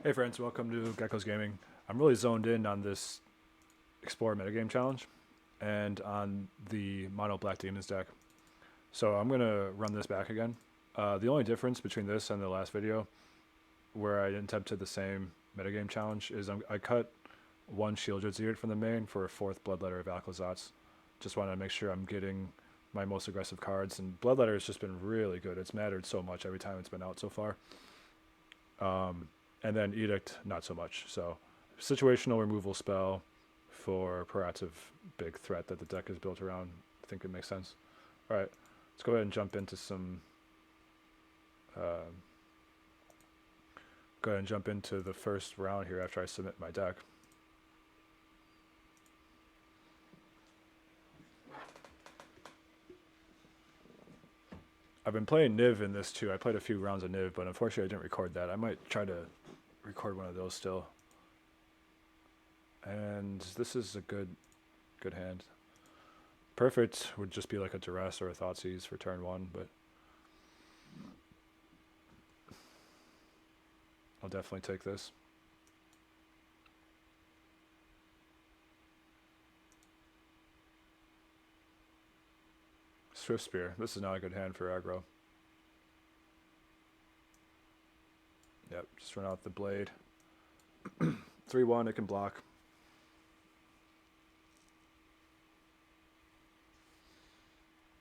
Hey friends, welcome to Gecko's Gaming. I'm really zoned in on this Explore Metagame challenge and on the Mono Black Demons deck. So I'm going to run this back again. The only difference between this and the last video, where I attempted the same metagame challenge, is I cut one Shieldred Zeard from the main for a 4th Bloodletter of Alcazats. Just wanted to make sure I'm getting my most aggressive cards, and Bloodletter has just been really good. It's mattered so much every time it's been out so far. And then Edict, not so much. So, situational removal spell for proactive big threat that the deck is built around. I think it makes sense. All right, let's go ahead and jump into some. Go ahead and jump into the first round here after I submit my deck. I've been playing Niv in this too. I played a few rounds of Niv, but unfortunately I didn't record that. I might try to record one of those still. And this is a good hand. Perfect would just be like a Duress or a Thoughtseize for turn 1, but I'll definitely take this. Swift Spear. This is not a good hand for aggro. Yep, just run out the blade. 3-1, it can block.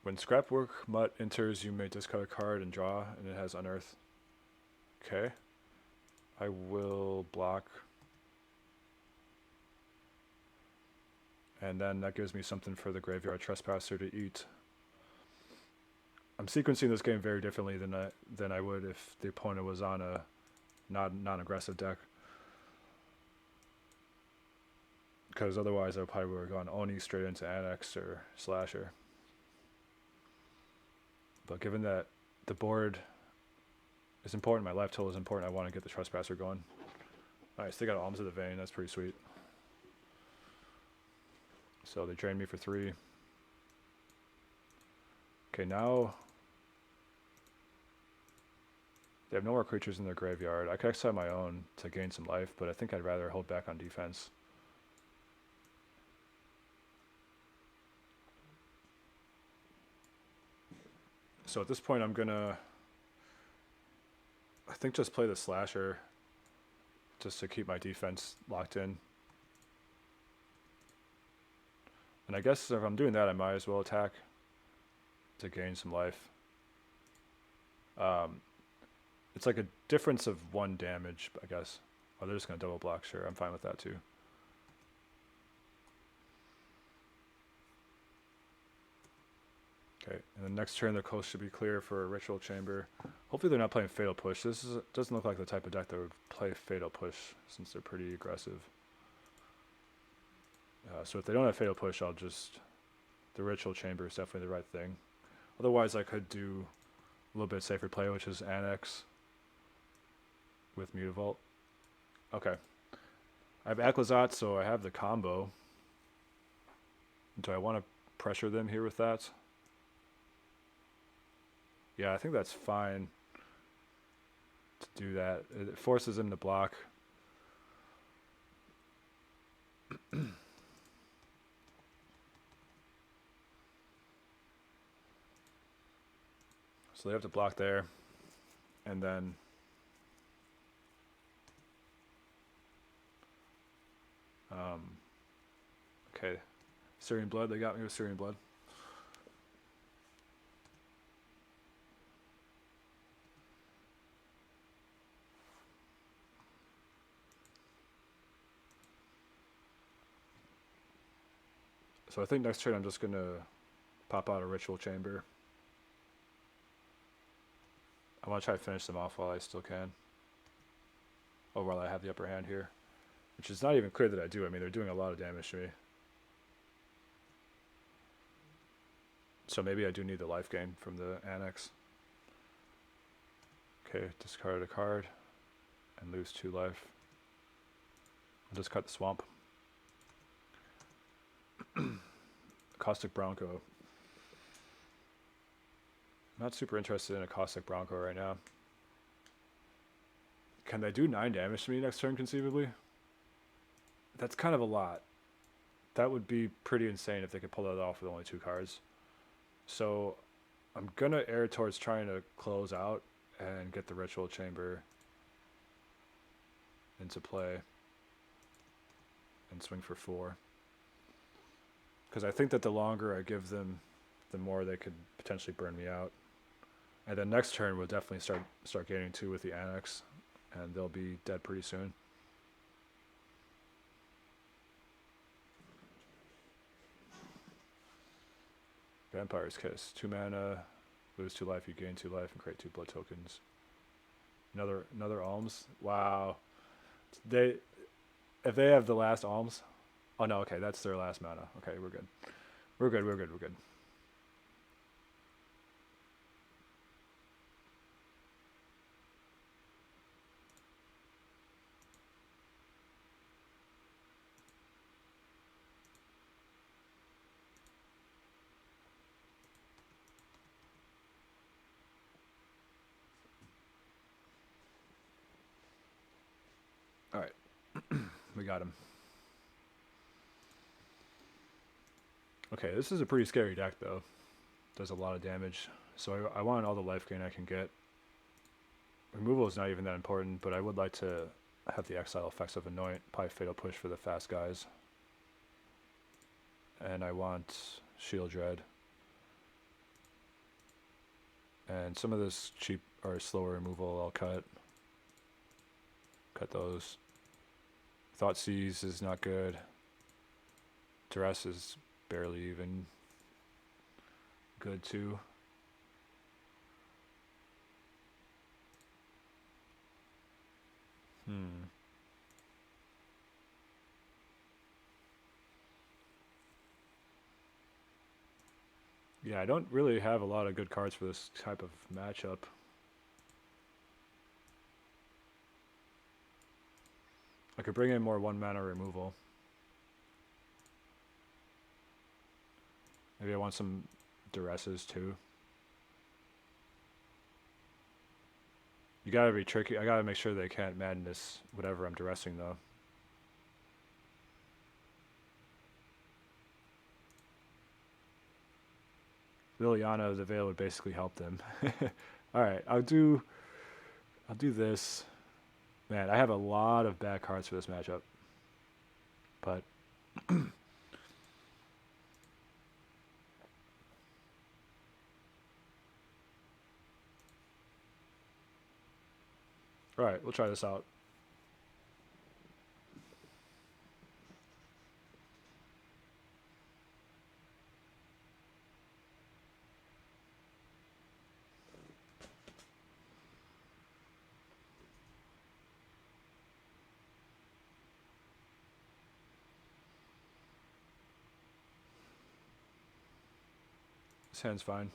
When Scrapwork Mutt enters, you may discard a card and draw, and it has Unearth. Okay. I will block. And then that gives me something for the Graveyard Trespasser to eat. I'm sequencing this game very differently than I would if the opponent was on a non-aggressive deck. Because otherwise I probably would have gone Oni straight into Annex or Slasher. But given that the board is important, my life total is important, I want to get the Trespasser going. Alright, so they got Alms of the Vein, that's pretty sweet. So they drained me for 3. Okay, now they have no more creatures in their graveyard. I could exile my own to gain some life, but I think I'd rather hold back on defense. So at this point I'm gonna, I think, just play the Slasher just to keep my defense locked in. And I guess if I'm doing that, I might as well attack to gain some life. It's like a difference of 1 damage, I guess. Oh, they're just going to double block. Sure, I'm fine with that too. Okay, and then next turn the coast should be clear for a Ritual Chamber. Hopefully they're not playing Fatal Push. This doesn't look like the type of deck that would play Fatal Push since they're pretty aggressive. So if they don't have Fatal Push, I'll just... The Ritual Chamber is definitely the right thing. Otherwise I could do a little bit safer play, which is Annex with Mutavault. Okay. I have Alcazats, so I have the combo. Do I want to pressure them here with that? Yeah, I think that's fine to do that. It forces him to block. So they have to block there. And then... okay. Syrian Blood, they got me with Syrian Blood. So I think next turn I'm just going to pop out a Ritual Chamber. I want to try to finish them off while I still can. Or while I have the upper hand here. Which is not even clear that I do. I mean, they're doing a lot of damage to me. So maybe I do need the life gain from the Annex. Okay, discard a card and lose 2 life. I'll just cut the Swamp. Caustic Bronco. Not super interested in a Caustic Bronco right now. can they do 9 damage to me next turn conceivably? That's kind of a lot. That would be pretty insane if they could pull that off with only 2 cards. So I'm going to err towards trying to close out and get the Ritual Chamber into play and swing for 4. Because I think that the longer I give them, the more they could potentially burn me out. And then next turn we'll definitely start gaining 2 with the Annex, and they'll be dead pretty soon. Vampire's Kiss. 2 mana, lose 2 life, you gain 2 life, and create 2 blood tokens. Another alms. Wow. If they have the last alms. Oh no, okay, that's their last mana. Okay, we're good. We're good. All right. We got him. Okay, this is a pretty scary deck, though. Does a lot of damage. So I want all the life gain I can get. Removal is not even that important, but I would like to have the exile effects of Anoint, probably Fatal Push for the fast guys. And I want Shield Dread. And some of this cheap or slower removal I'll cut. Cut those. Thoughtseize is not good. Duress is barely even good too. Yeah, I don't really have a lot of good cards for this type of matchup. I could bring in more 1 mana removal. Maybe I want some Duresses too. You gotta be tricky. I gotta make sure they can't madness whatever I'm duressing though. Liliana, the Veil would basically help them. Alright, I'll do this. Man, I have a lot of bad cards for this matchup. But alright, we'll try this out. This hand's fine.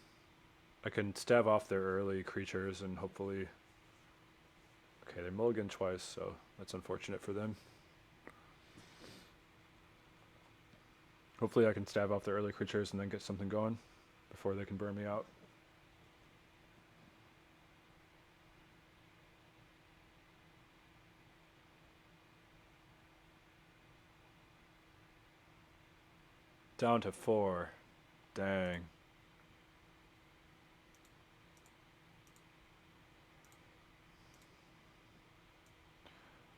I can stab off their early creatures and hopefully... Okay, they mulligan twice, so that's unfortunate for them. Hopefully I can stab off their early creatures and then get something going before they can burn me out. Down to 4. Dang.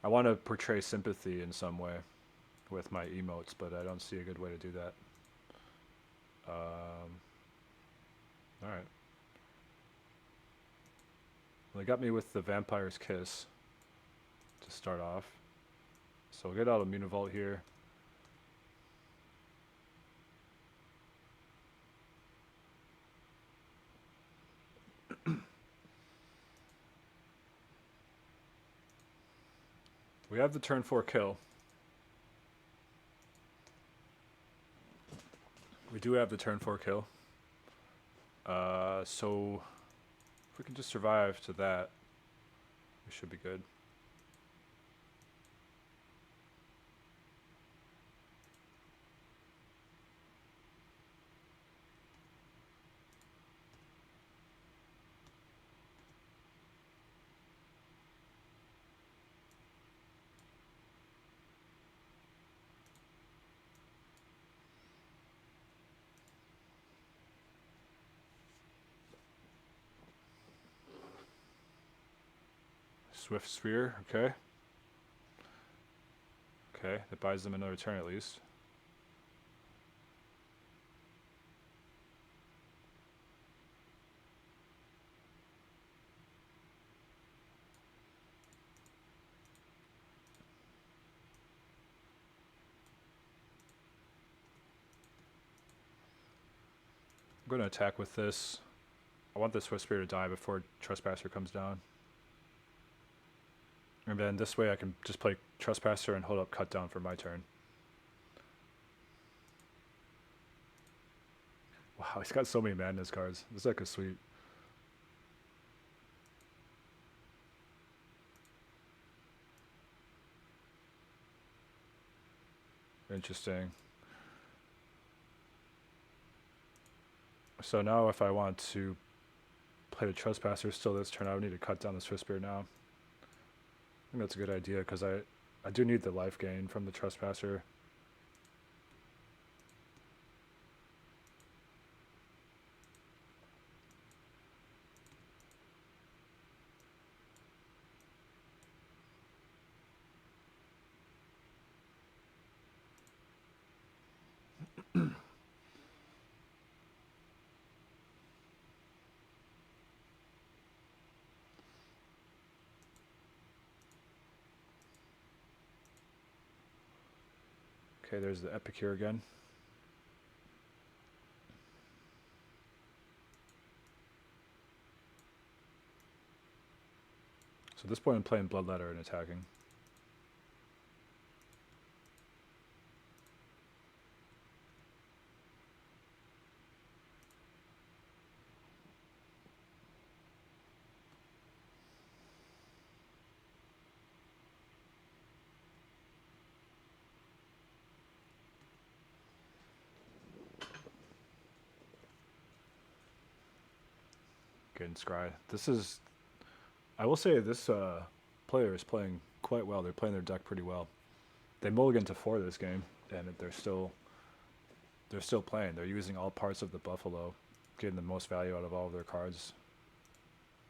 I want to portray sympathy in some way with my emotes, but I don't see a good way to do that. Alright. Well, they got me with the Vampire's Kiss to start off. So we'll get out of Munivolt here. We have the turn 4 kill. We do have the turn 4 kill. So if we can just survive to that, we should be good. Swift Sphere, okay. Okay, that buys them another turn at least. I'm going to attack with this. I want the Swift Spear to die before Trespasser comes down. And then this way I can just play Trespasser and hold up Cut Down for my turn. Wow, he's got so many madness cards. This deck is sweet. Interesting. So now if I want to play the Trespasser still this turn, I would need to cut down the Swift Spear now. I think that's a good idea because I do need the life gain from the Trespasser. Okay, there's the Epicure again. So at this point I'm playing Bloodletter and attacking. Getting scry. This is, I will say this player is playing quite well. They're playing their deck pretty well. They mulliganed to 4 this game, and they're still playing. They're using all parts of the Buffalo, getting the most value out of all of their cards.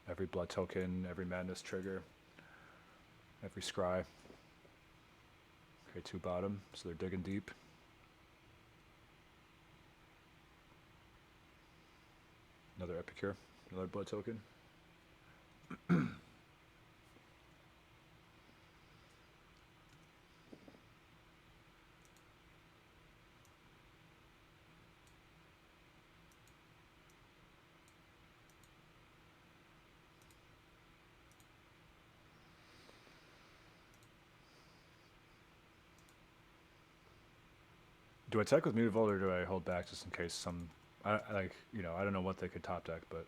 Every blood token, every madness trigger, every scry. Okay, 2 bottom, so they're digging deep. Another Epicure, another blood token. Do I attack with Mutavault or do I hold back just in case some, I don't know what they could top deck, but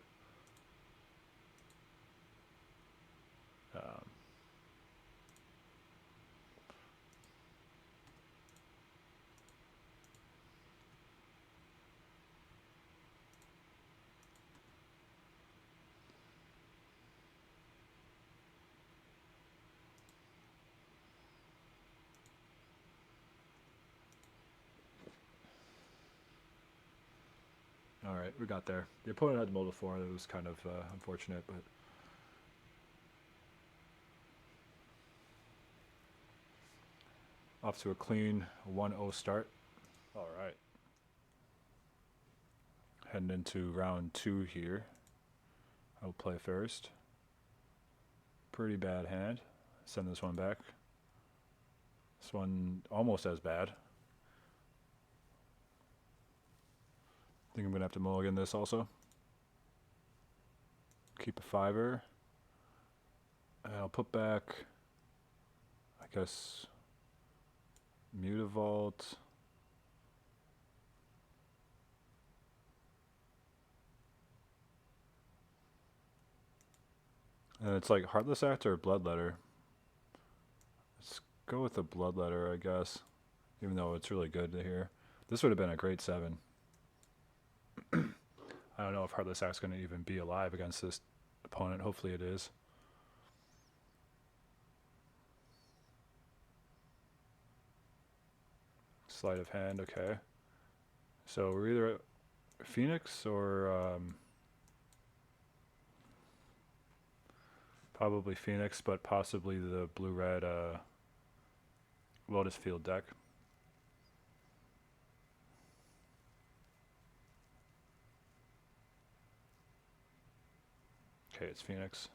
all right, we got there. The opponent had Mold 4. That was kind of unfortunate, but off to a clean 1-0 start. All right. Heading into round 2 here. I'll play first. Pretty bad hand. Send this one back. This one almost as bad. I think I'm going to have to mulligan this also. Keep a 5-er. And I'll put back, I guess, Mutavault. And it's like Heartless Act or Bloodletter. Let's go with the Bloodletter, I guess. Even though it's really good to hear. This would have been a great 7. I don't know if Heartless Act's going to even be alive against this opponent. Hopefully it is. Sleight of hand, okay. So we're either Phoenix or Probably Phoenix, but possibly the blue-red Lotus Field deck. Okay, it's Phoenix.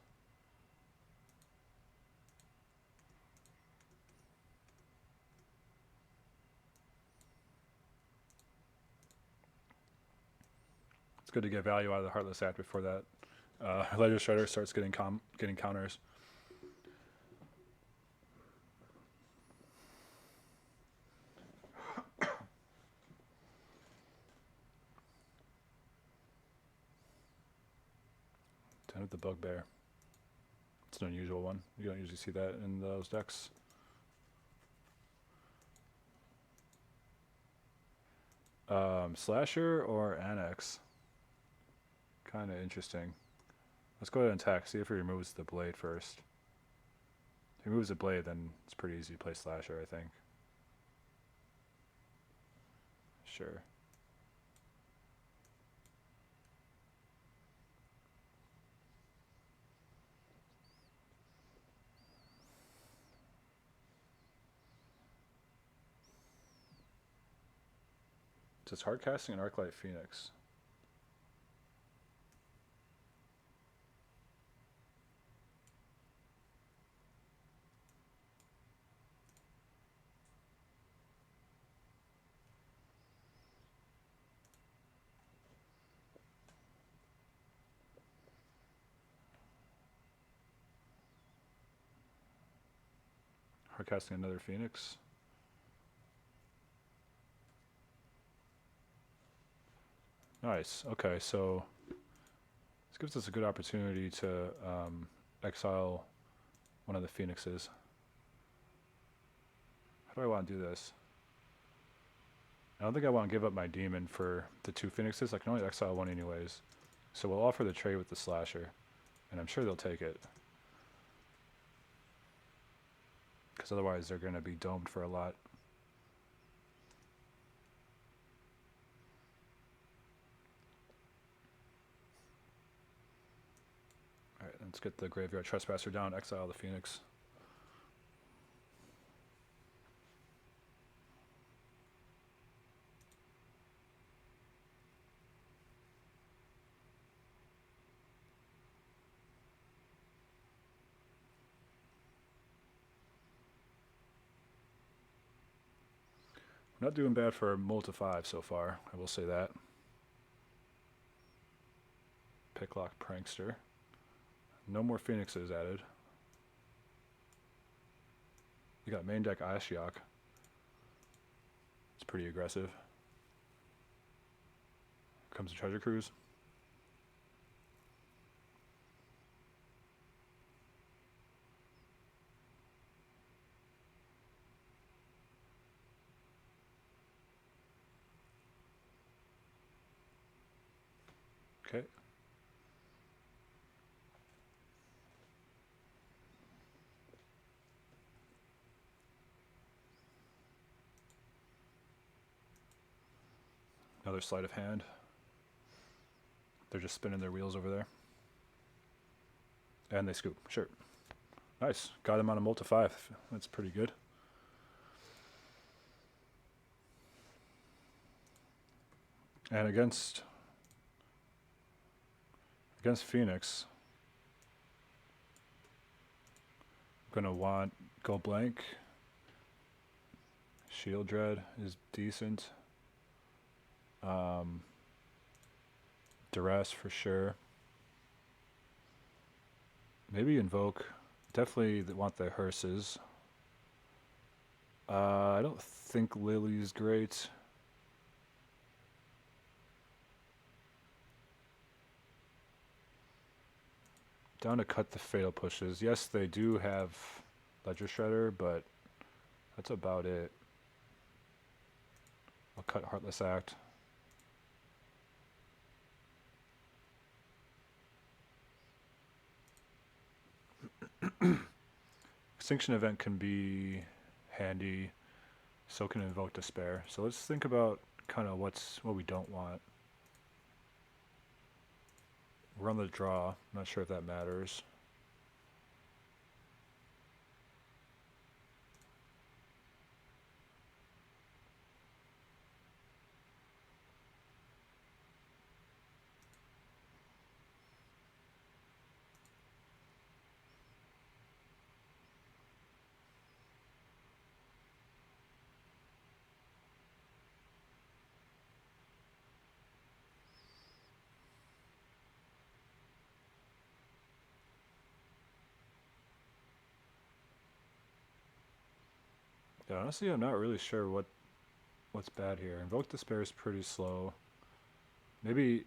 It's good to get value out of the Heartless Act before that Ledger Shredder starts getting counters. Den of the Bugbear. It's an unusual one. You don't usually see that in those decks. Slasher or Annex? Kind of interesting. Let's go ahead and attack. See if he removes the blade first. If he removes the blade, then it's pretty easy to play Slasher, I think. Sure. Just hard casting an Arclight Phoenix. Hard casting another Phoenix. Nice. Okay, so this gives us a good opportunity to exile one of the Phoenixes. How do I want to do this? I don't think I want to give up my demon for the 2 Phoenixes. I can only exile 1 anyways. So we'll offer the trade with the Slasher, and I'm sure they'll take it. Because otherwise they're going to be domed for a lot. Alright, let's get the Graveyard Trespasser down, exile the Phoenix. Not doing bad for multi-5 so far, I will say that. Picklock Prankster. No more Phoenixes added. You got main deck Ashiok. It's pretty aggressive. Comes the Treasure Cruise. Okay. Another sleight of hand. They're just spinning their wheels over there. And they scoop. Sure. Nice. Got him on a multi-5. That's pretty good. And against Phoenix, I'm going to want Go Blank. Shield Dread is decent. Duress for sure. Maybe Invoke. Definitely want the Hearses. I don't think Lily's great. Down to cut the Fatal Pushes. Yes, they do have Ledger Shredder, but that's about it. I'll cut Heartless Act. Extinction Event can be handy, so can Invoke Despair. So let's think about kind of what we don't want. We're on the draw. I'm not sure if that matters. Yeah, honestly, I'm not really sure what's bad here. Invoke Despair is pretty slow. Maybe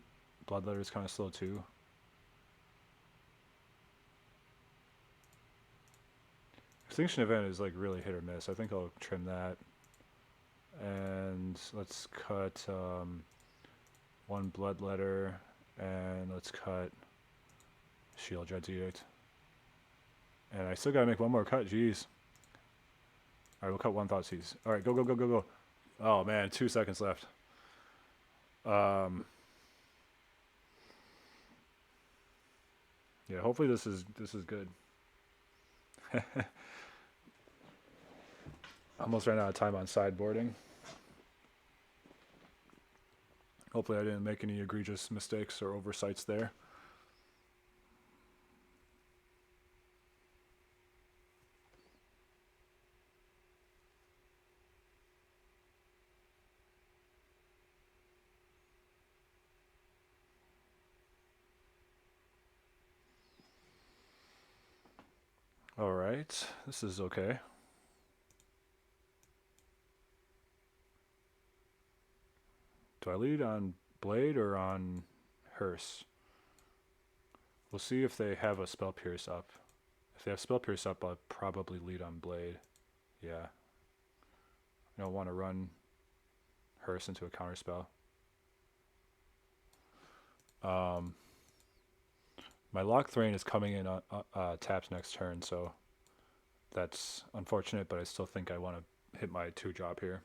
Bloodletter is kind of slow too. Extinction Event is like really hit or miss. I think I'll trim that. And let's cut one Bloodletter, and let's cut Shield Dread's Edict. And I still gotta make one more cut, jeez. Alright, we'll cut one Thoughtseize. Alright, go, go, go, go, go. Oh man, 2 seconds left. Yeah, hopefully this is good. Almost ran out of time on sideboarding. Hopefully I didn't make any egregious mistakes or oversights there. Alright, this is okay. Do I lead on Blade or on Hearse? We'll see if they have a Spell Pierce up. If they have Spell Pierce up, I'll probably lead on Blade. Yeah. I don't want to run Hearse into a counterspell. My Lock Thrain is coming in on taps next turn, so that's unfortunate, but I still think I want to hit my 2-drop here.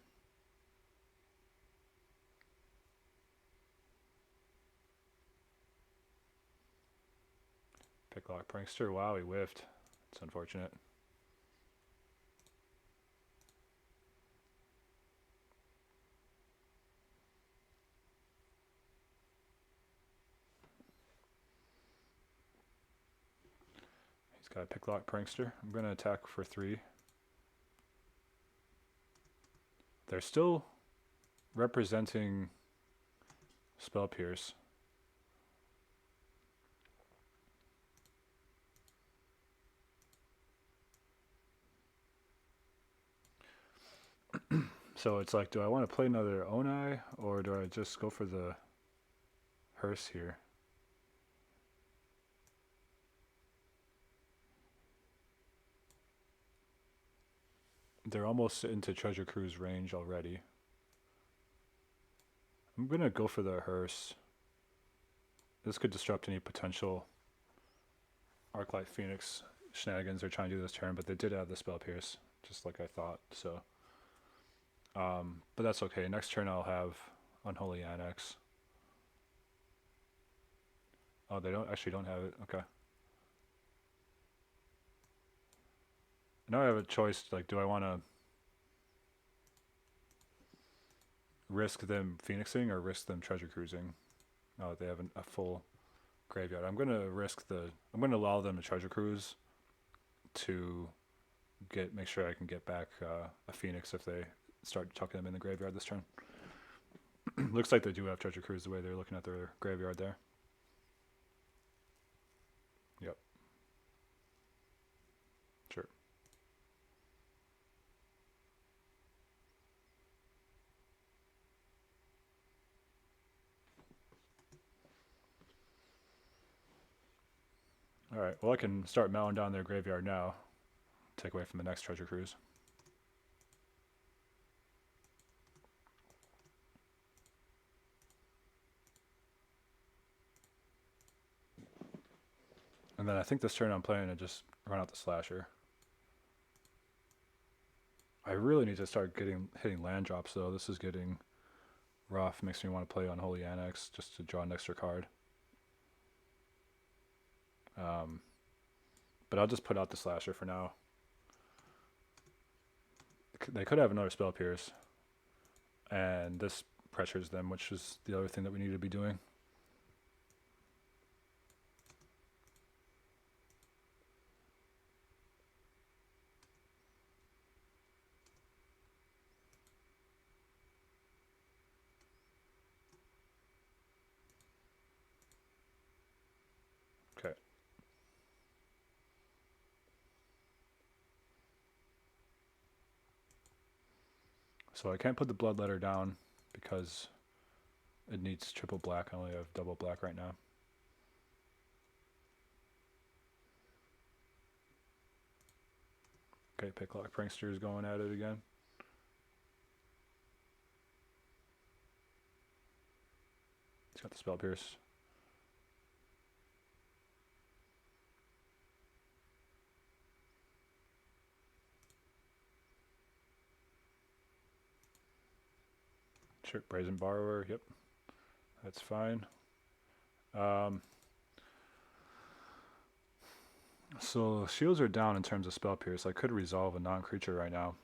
Picklock Prankster, wow, he whiffed. It's unfortunate. He's got a Picklock Prankster. I'm going to attack for 3. They're still representing Spell Pierce. So it's like, do I want to play another Onai, or do I just go for the Hearse here? They're almost into Treasure Cruise range already. I'm going to go for the Hearse. This could disrupt any potential Arclight Phoenix shenanigans they're trying to do this turn, but they did have the Spell Pierce, just like I thought, so... but that's okay. Next turn I'll have Unholy Annex. Oh, they don't have it. Okay. Now I have a choice, like, do I want to risk them Phoenixing or risk them Treasure Cruising? Now that they have a full graveyard. I'm going to allow them to Treasure Cruise to make sure I can get back a Phoenix if they start chucking them in the graveyard this turn. Looks like they do have Treasure Cruise the way they're looking at their graveyard there. Yep. Sure. Alright, well I can start mowing down their graveyard now. Take away from the next Treasure Cruise. And then I think this turn I'm planning to just run out the Slasher. I really need to start hitting land drops though. This is getting rough. Makes me want to play Unholy Annex just to draw an extra card. But I'll just put out the Slasher for now. They could have another Spell Pierce. And this pressures them, which is the other thing that we need to be doing. Okay. So I can't put the Bloodletter down because it needs triple black. I only have double black right now. Okay, Picklock Prankster is going at it again. He's got the Spell Pierce. Sure, Brazen Borrower, yep. That's fine. So shields are down in terms of Spell Pierce. I could resolve a non-creature right now,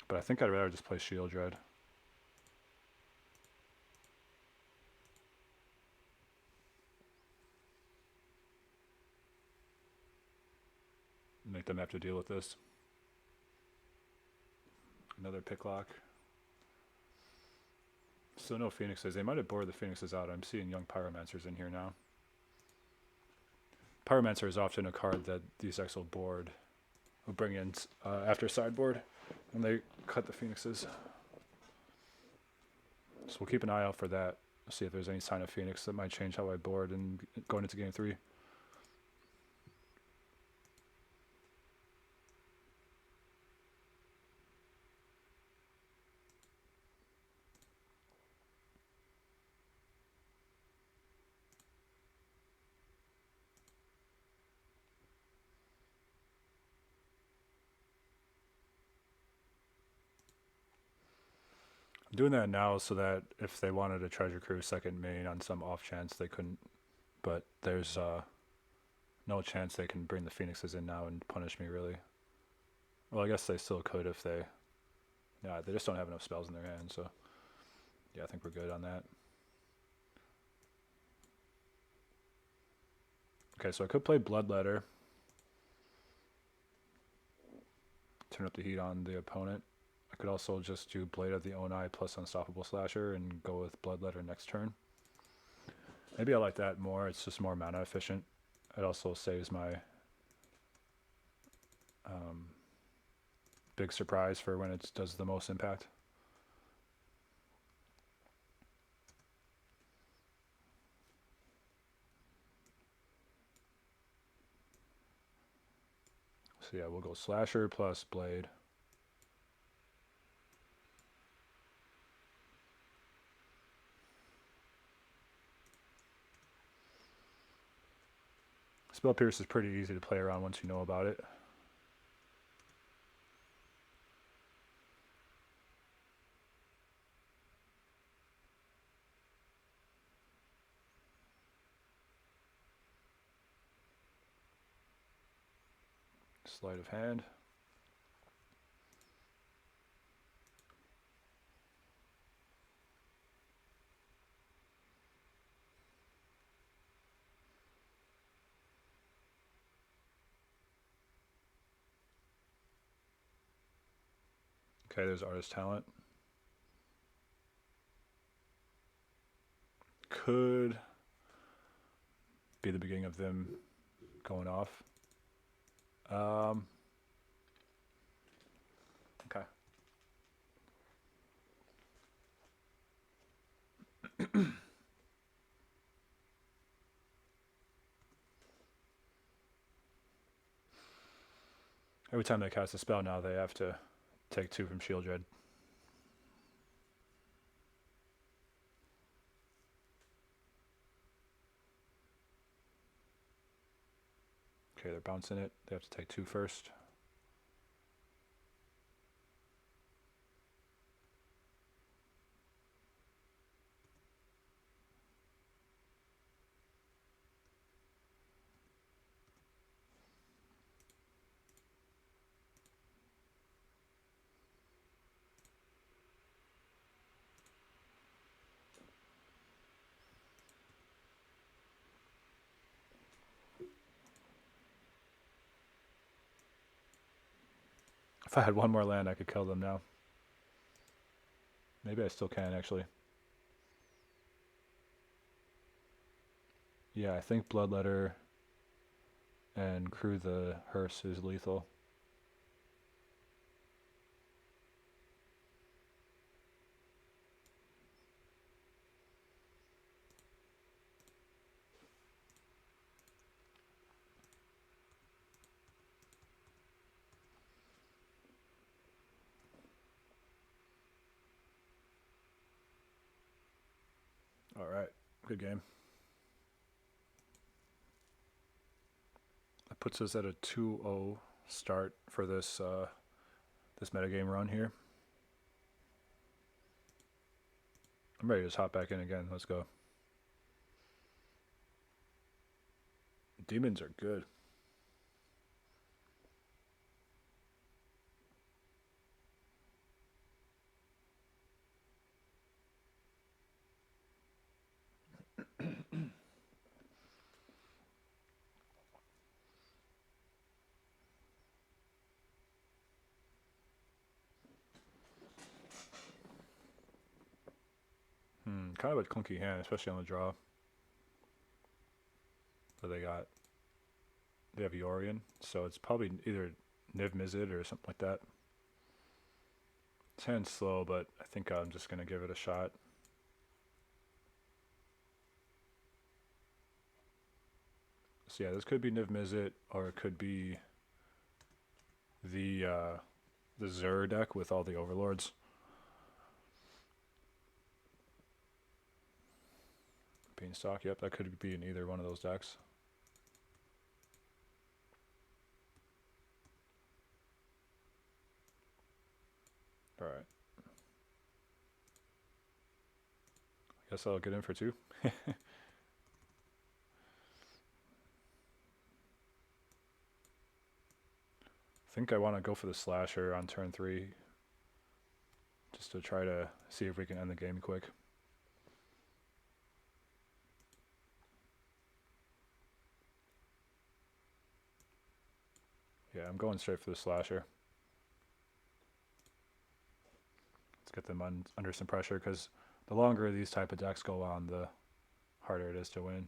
but I think I'd rather just play Shield Dread. Make them have to deal with this. Another Picklock. So no Phoenixes. They might have bored the Phoenixes out. I'm seeing young Pyromancers in here now. Pyromancer is often a card that these decks will board, will bring in after sideboard, and they cut the Phoenixes. So we'll keep an eye out for that. See if there's any sign of Phoenix that might change how I board and going into game 3. I'm doing that now so that if they wanted a Treasure Crew second main on some off chance they couldn't, but there's no chance they can bring the Phoenixes in now and punish me really. Well, I guess they still could if they, yeah, they just don't have enough spells in their hand, so yeah, I think we're good on that. Okay, so I could play Bloodletter, turn up the heat on the opponent. I could also just do Blade of the Onai plus Unstoppable Slasher and go with Bloodletter next turn. Maybe I like that more. It's just more mana efficient. It also saves my big surprise for when it does the most impact. So yeah, we'll go Slasher plus Blade. Spell Pierce is pretty easy to play around once you know about it. Sleight of hand. Okay, there's Artist Talent. Could be the beginning of them going off. Okay. Every time they cast a spell now, they have to take 2 from Shield Dread. Okay, they're bouncing it. They have to take 2 first. If I had one more land, I could kill them now. Maybe I still can, actually. Yeah, I think Bloodletter and Crew the Hearse is lethal. All right, good game. That puts us at a 2-0 start for this this metagame run here. I'm ready to just hop back in again. Let's go. Demons are good. Kind of a clunky hand, especially on the draw. But they have Yorion, so it's probably either Niv Mizzet or something like that. This hand's slow, but I think I'm just going to give it a shot. So yeah, this could be Niv Mizzet, or it could be the Zur deck with all the overlords. Beanstalk, yep, that could be in either one of those decks. Alright. I guess I'll get in for 2. I think I want to go for the slasher on turn 3. Just to try to see if we can end the game quick. Yeah, I'm going straight for the slasher. Let's get them under some pressure, because the longer these type of decks go on, the harder it is to win.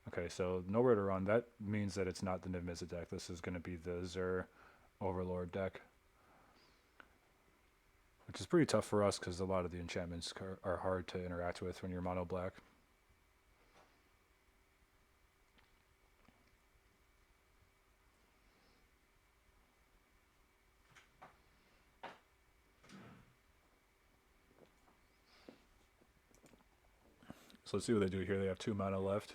Okay, so nowhere to run. That means that it's not the Niv Mizzet deck. This is going to be the Zur Overlord deck. Which is pretty tough for us, because a lot of the enchantments are hard to interact with when you're mono black. So let's see what they do here. They have 2 mana left.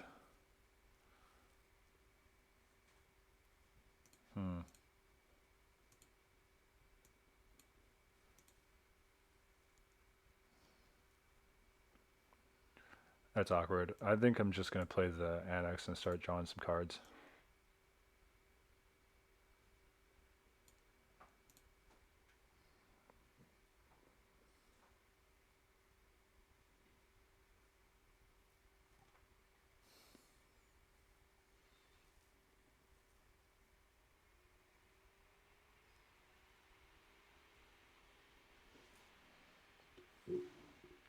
That's awkward. I think I'm just going to play the Annex and start drawing some cards.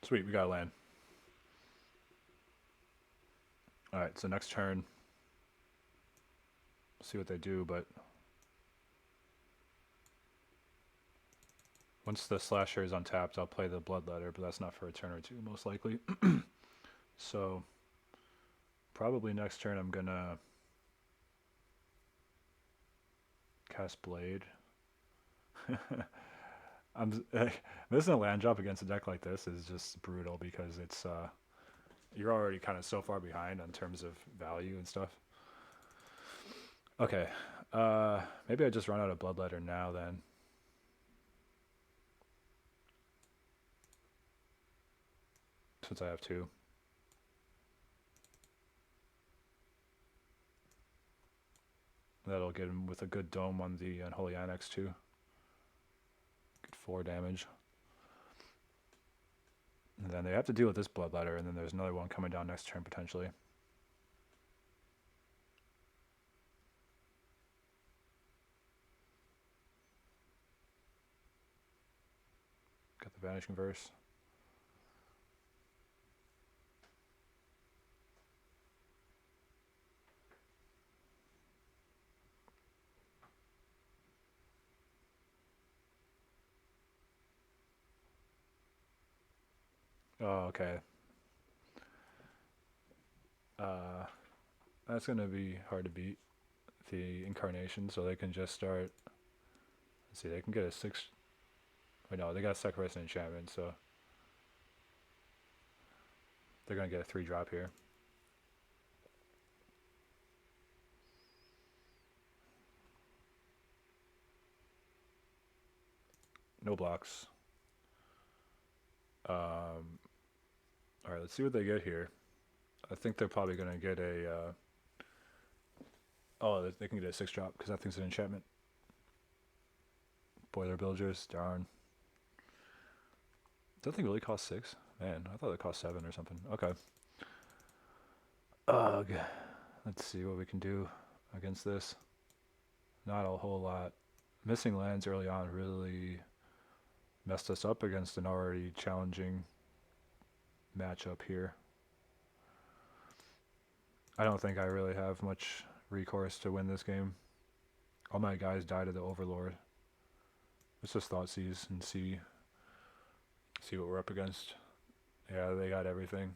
Sweet, we got a land. Alright, so next turn, see what they do, but once the slasher is untapped, I'll play the Bloodletter, but that's not for a turn or 2, most likely. So, probably next turn I'm gonna cast Blade. Missing a land drop against a deck like this is just brutal, because it's you're already kind of so far behind in terms of value and stuff. Okay, maybe I just run out of Bloodletter now then. Since I have 2. That'll get him with a good dome on the Unholy Annex too. Good 4 damage. And then they have to deal with this Bloodletter, and then there's another one coming down next turn potentially. Got the Vanishing Verse. Oh, okay. That's going to be hard to beat, the Incarnation, so they can just start... Let's see, they can get a 6... Wait, no, they got Sacrifice and Enchantment, so... They're going to get a 3-drop here. No blocks. Alright, let's see what they get here. I think they're probably going to get a... oh, they can get a 6-drop because that thing's an enchantment. Boiler Bilgers, darn. Does that thing really cost 6? Man, I thought it cost 7 or something. Okay. Ugh. Let's see what we can do against this. Not a whole lot. Missing lands early on really messed us up against an already challenging matchup here. I don't think I really have much recourse to win this game. All my guys died to the Overlord. Let's just thought seize and see what we're up against. Yeah, they got everything.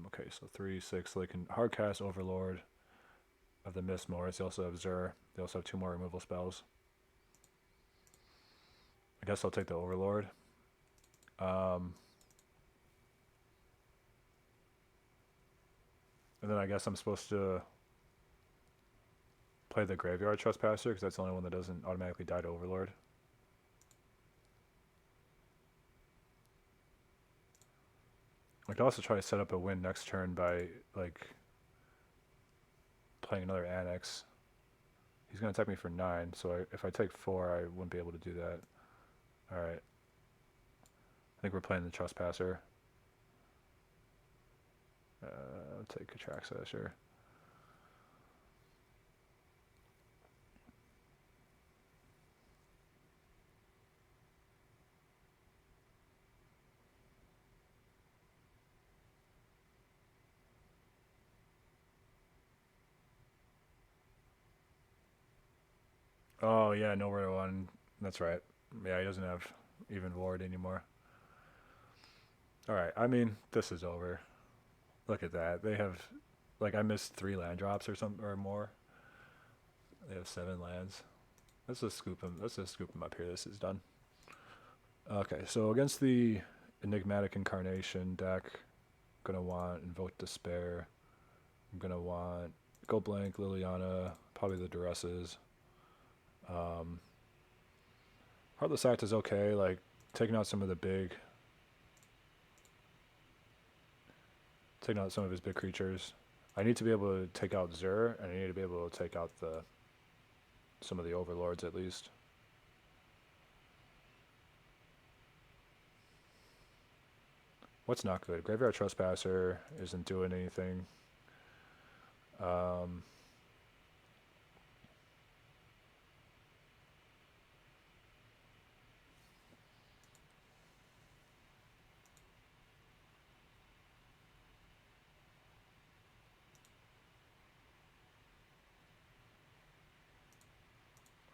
Okay, so 3, 6. So they can hardcast Overlord of the Mist Morris. They also have Zur. They also have 2 more removal spells. I guess I'll take the Overlord. And then I guess I'm supposed to play the Graveyard Trespasser because that's the only one that doesn't automatically die to Overlord. I could also try to set up a win next turn by like playing another Annex. He's going to attack me for 9, so if I take 4, I wouldn't be able to do that. Alright. I think we're playing the Trespasser. I'll take Atraxa, sure. Oh yeah, nowhere to 1. That's right. Yeah, he doesn't have even Ward anymore. Alright, I mean, this is over. Look at that. They have, like, I missed 3 land drops or something or more. They have 7 lands. Let's just scoop him. Let's just scoop him up here. This is done. Okay, so against the Enigmatic Incarnation deck, I'm gonna want Invoke Despair. I'm gonna want Go Blank, Liliana, probably the Duresses. Heartless Act is okay, like taking out some of his big creatures. I need to be able to take out Zur, and I need to be able to take out some of the Overlords at least. What's not good? Graveyard Trespasser isn't doing anything. I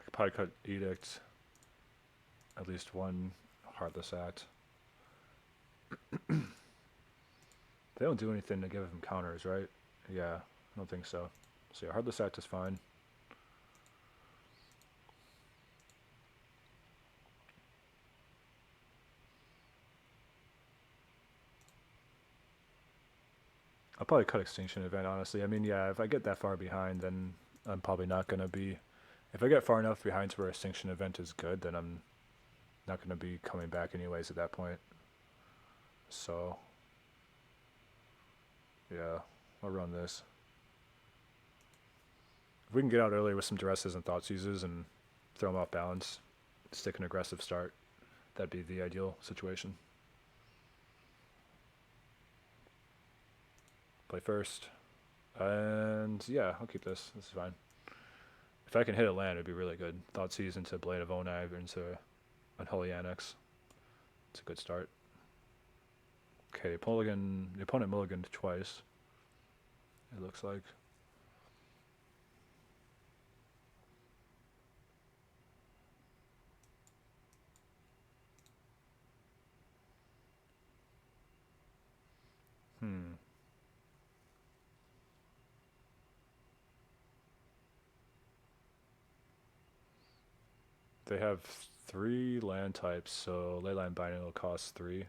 could probably cut Edict. At least 1 Heartless Act. They don't do anything to give him counters, right? Yeah, I don't think so. So yeah, Heartless Act is fine. I'll probably cut Extinction Event, honestly. I mean, yeah, if I get that far behind, then I'm probably not going to be... If I get far enough behind to where Extinction Event is good, then I'm not going to be coming back anyways at that point. So... yeah, I'll run this. If we can get out early with some Duresses and Thoughtseizes and throw them off balance, stick an aggressive start, that'd be the ideal situation. Play first. And yeah, I'll keep this. This is fine. If I can hit a land, it'd be really good. Thoughtseize into Blade of Onai into Unholy Annex. It's a good start. Okay, the opponent mulliganed twice. It looks like. They have 3 land types, so Leyline Binding will cost 3.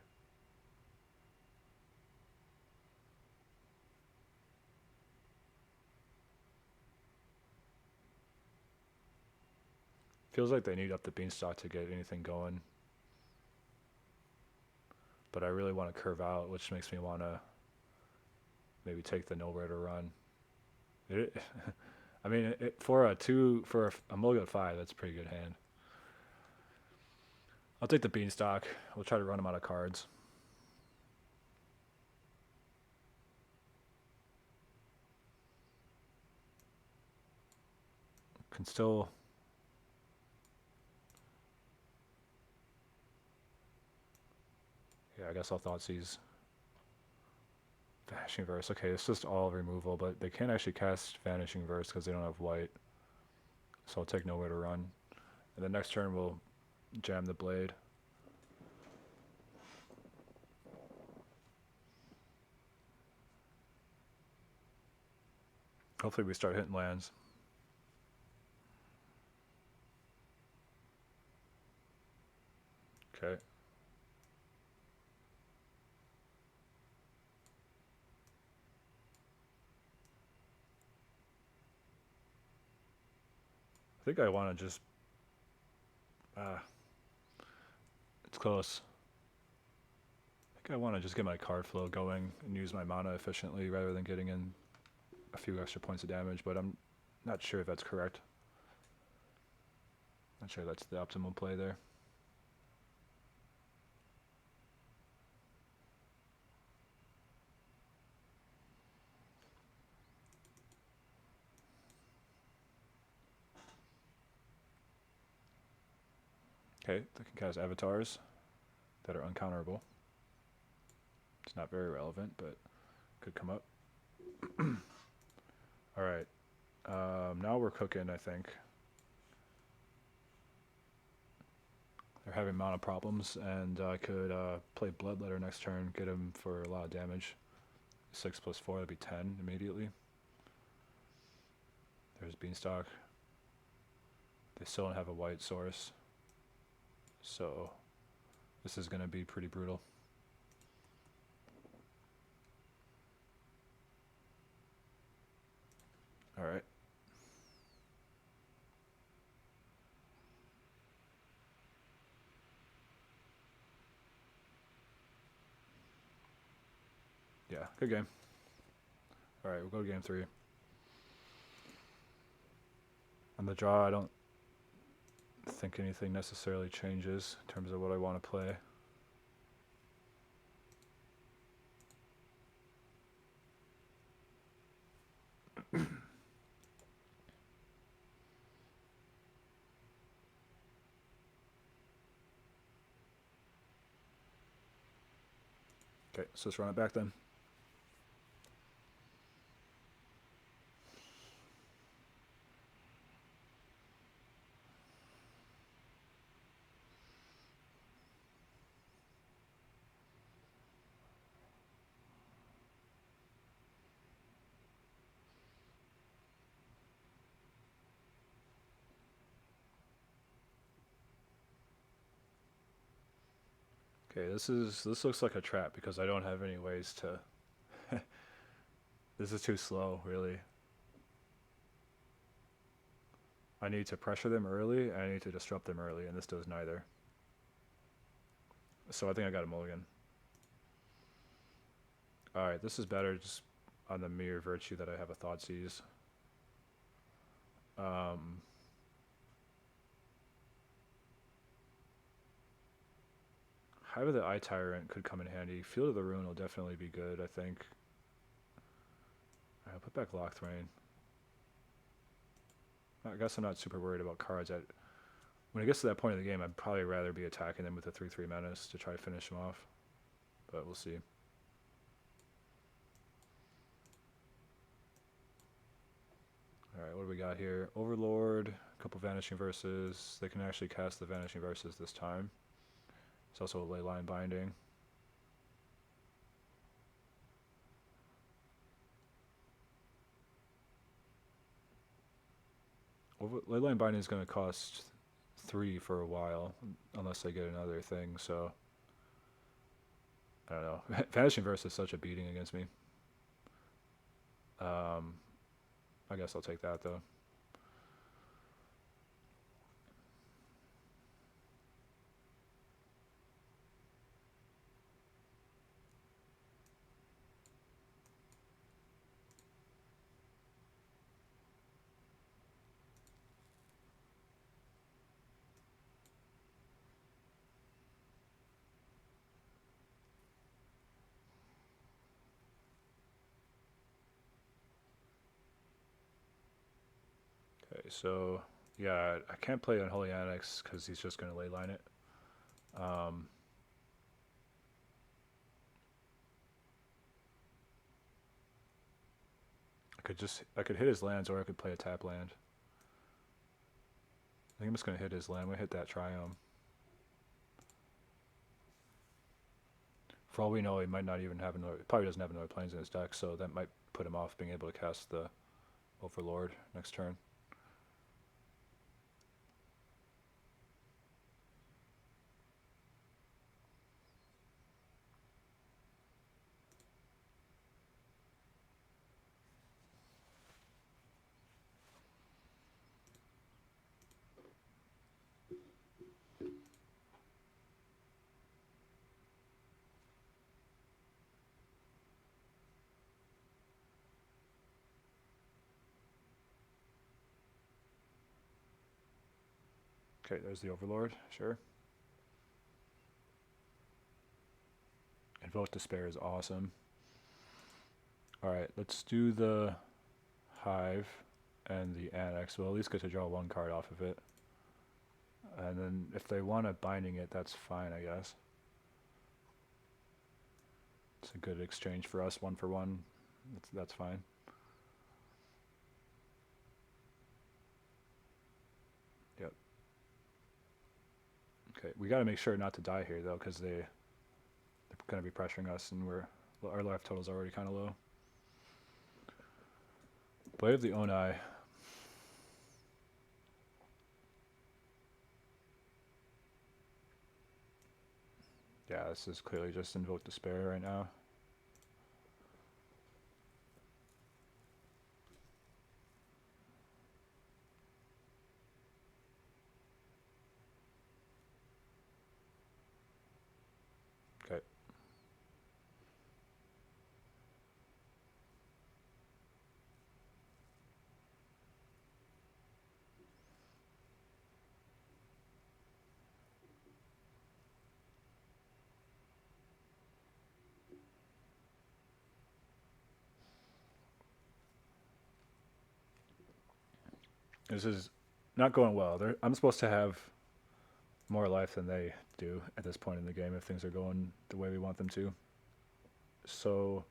Feels like they need up the beanstalk to get anything going. But I really want to curve out, which makes me want to maybe take the nowhere to run. I mean, for a mulligan 5, that's a pretty good hand. I'll take the beanstalk. We'll try to run him out of cards. Can still... Yeah, I guess I'll Thoughtseize. Vanishing Verse. Okay, it's just all removal, but they can't actually cast Vanishing Verse because they don't have white. So I'll take nowhere to run. And then next turn we'll jam the blade. Hopefully we start hitting lands. Okay. I think I want to just... it's close. I think I want to just get my card flow going and use my mana efficiently rather than getting in a few extra points of damage, but I'm not sure if that's correct. Not sure that's the optimal play there. Okay, they can cast avatars that are uncounterable. It's not very relevant, but could come up. Alright. Now we're cooking, I think. They're having mana problems, and I could play Bloodletter next turn, get him for a lot of damage. 6 plus 4, that'd be 10 immediately. There's Beanstalk. They still don't have a white source. So this is going to be pretty brutal. All right. Yeah, good game. All right, we'll go to game 3. On the draw, I don't think anything necessarily changes in terms of what I want to play. Okay, so let's run it back then. Okay, this looks like a trap because I don't have any ways to... This is too slow, really. I need to pressure them early, and I need to disrupt them early, and this does neither. So I think I got a mulligan. Alright, this is better just on the mere virtue that I have a Thoughtseize. Hive of the Eye Tyrant could come in handy. Field of the Ruin will definitely be good, I think. Alright, I'll put back Locthwain. I guess I'm not super worried about cards. When it gets to that point of the game, I'd probably rather be attacking them with a 3/3 Menace to try to finish them off. But we'll see. Alright, what do we got here? Overlord, a couple Vanishing Verses. They can actually cast the Vanishing Verses this time. It's also a Leyline Binding. Leyline Binding is going to cost 3 for a while, unless I get another thing, so... I don't know. Vanishing Verse is such a beating against me. I guess I'll take that, though. so yeah, I can't play Unholy Annex because he's just going to leyline it. I could hit his lands, or I could play a tap land. I think I'm just going to hit his land. I'm going to hit that Triome. For all we know, he might not even have another. Probably doesn't have another planes in his deck, so that might put him off being able to cast the Overlord next turn. Okay, there's the Overlord, sure. Invoke Despair is awesome. Alright, let's do the Hive and the Annex. We'll at least get to draw one card off of it. And then if they want to binding it, that's fine, I guess. It's a good exchange for us, 1 for 1. That's fine. Yep. Okay, we got to make sure not to die here, though, because they're going to be pressuring us, and our life total's already kind of low. Blade of the Onai. Yeah, this is clearly just Invoke Despair right now. Okay. This is not going well. I'm supposed to have more life than they do at this point in the game if things are going the way we want them to. So,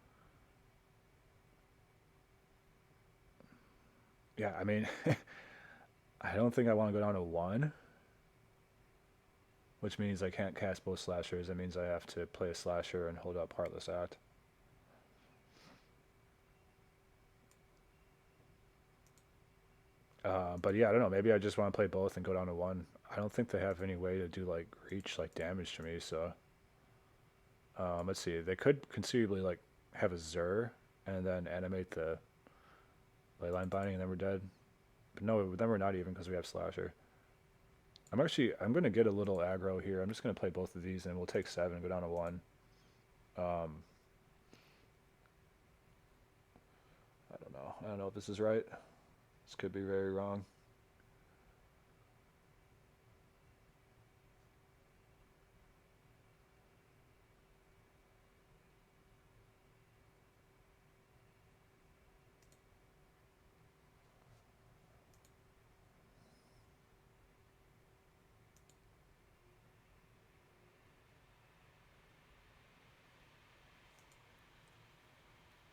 yeah, I mean, I don't think I want to go down to 1, which means I can't cast both slashers. It means I have to play a slasher and hold up Heartless Act. But yeah, I don't know. Maybe I just want to play both and go down to 1. I don't think they have any way to do like reach like damage to me. So let's see. They could conceivably like have a Zur and then animate the Leyline Binding, and then we're dead. But no, then we're not even because we have Slasher. I'm going to get a little aggro here. I'm just going to play both of these, and we'll take 7 and go down to 1. I don't know. I don't know if this is right. This could be very wrong.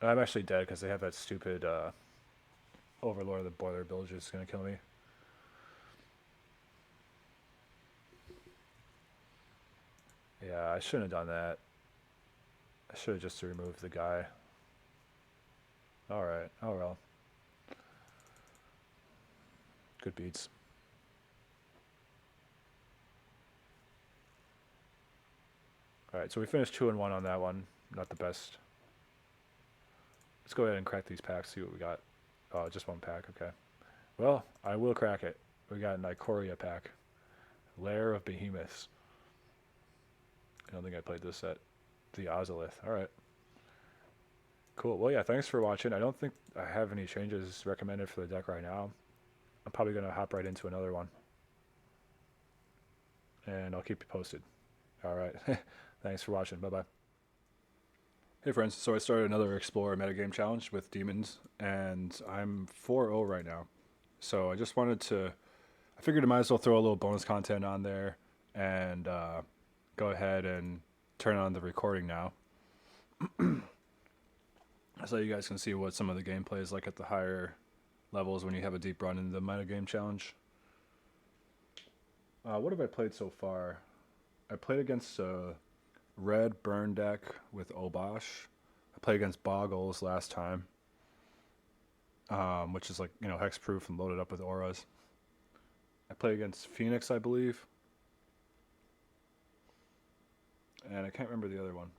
I'm actually dead because they have that stupid Overlord of the Boiler Bilge is going to kill me. Yeah, I shouldn't have done that. I should have just removed the guy. Alright, oh well. Good beats. Alright, so we finished 2 and 1 on that one. Not the best. Let's go ahead and crack these packs, see what we got. Oh, just 1 pack, okay. Well, I will crack it. We got a Nicoria pack. Lair of Behemoths. I don't think I played this set. The Ozolith, alright. Cool, well yeah, thanks for watching. I don't think I have any changes recommended for the deck right now. I'm probably going to hop right into another one. And I'll keep you posted. Alright, thanks for watching, bye-bye. Hey friends, so I started another Explorer metagame challenge with demons, and I'm 4-0 right now. So I just wanted to, I figured I might as well throw a little bonus content on there and go ahead and turn on the recording now. So you guys can see what some of the gameplay is like at the higher levels when you have a deep run in the Metagame challenge. What have I played so far? I played against a red burn deck with Obosh. I played against Boggles last time, which is like, hexproof and loaded up with auras. I played against Phoenix, I believe. And I can't remember the other one.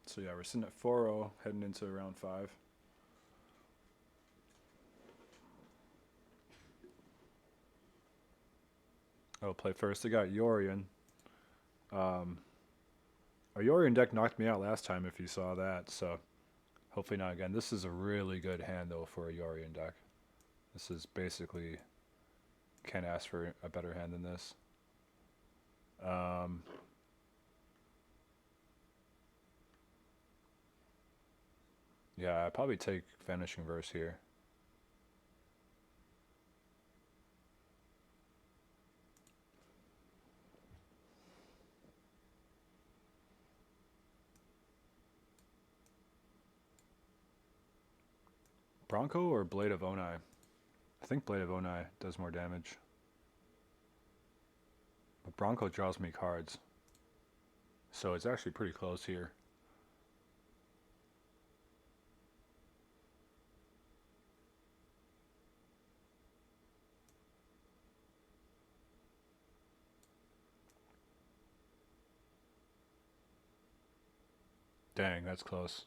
So yeah, we're sitting at 4-0, heading into round 5. I'll play first. I got Yorion. Our Yorion deck knocked me out last time, if you saw that, so hopefully not again. This is a really good hand, though, for a Yorion deck. This is basically, can't ask for a better hand than this. Yeah, I'd probably take Vanishing Verse here. Bronco or Blade of Onai? I think Blade of Onai does more damage. But Bronco draws me cards. So it's actually pretty close here. Dang, that's close.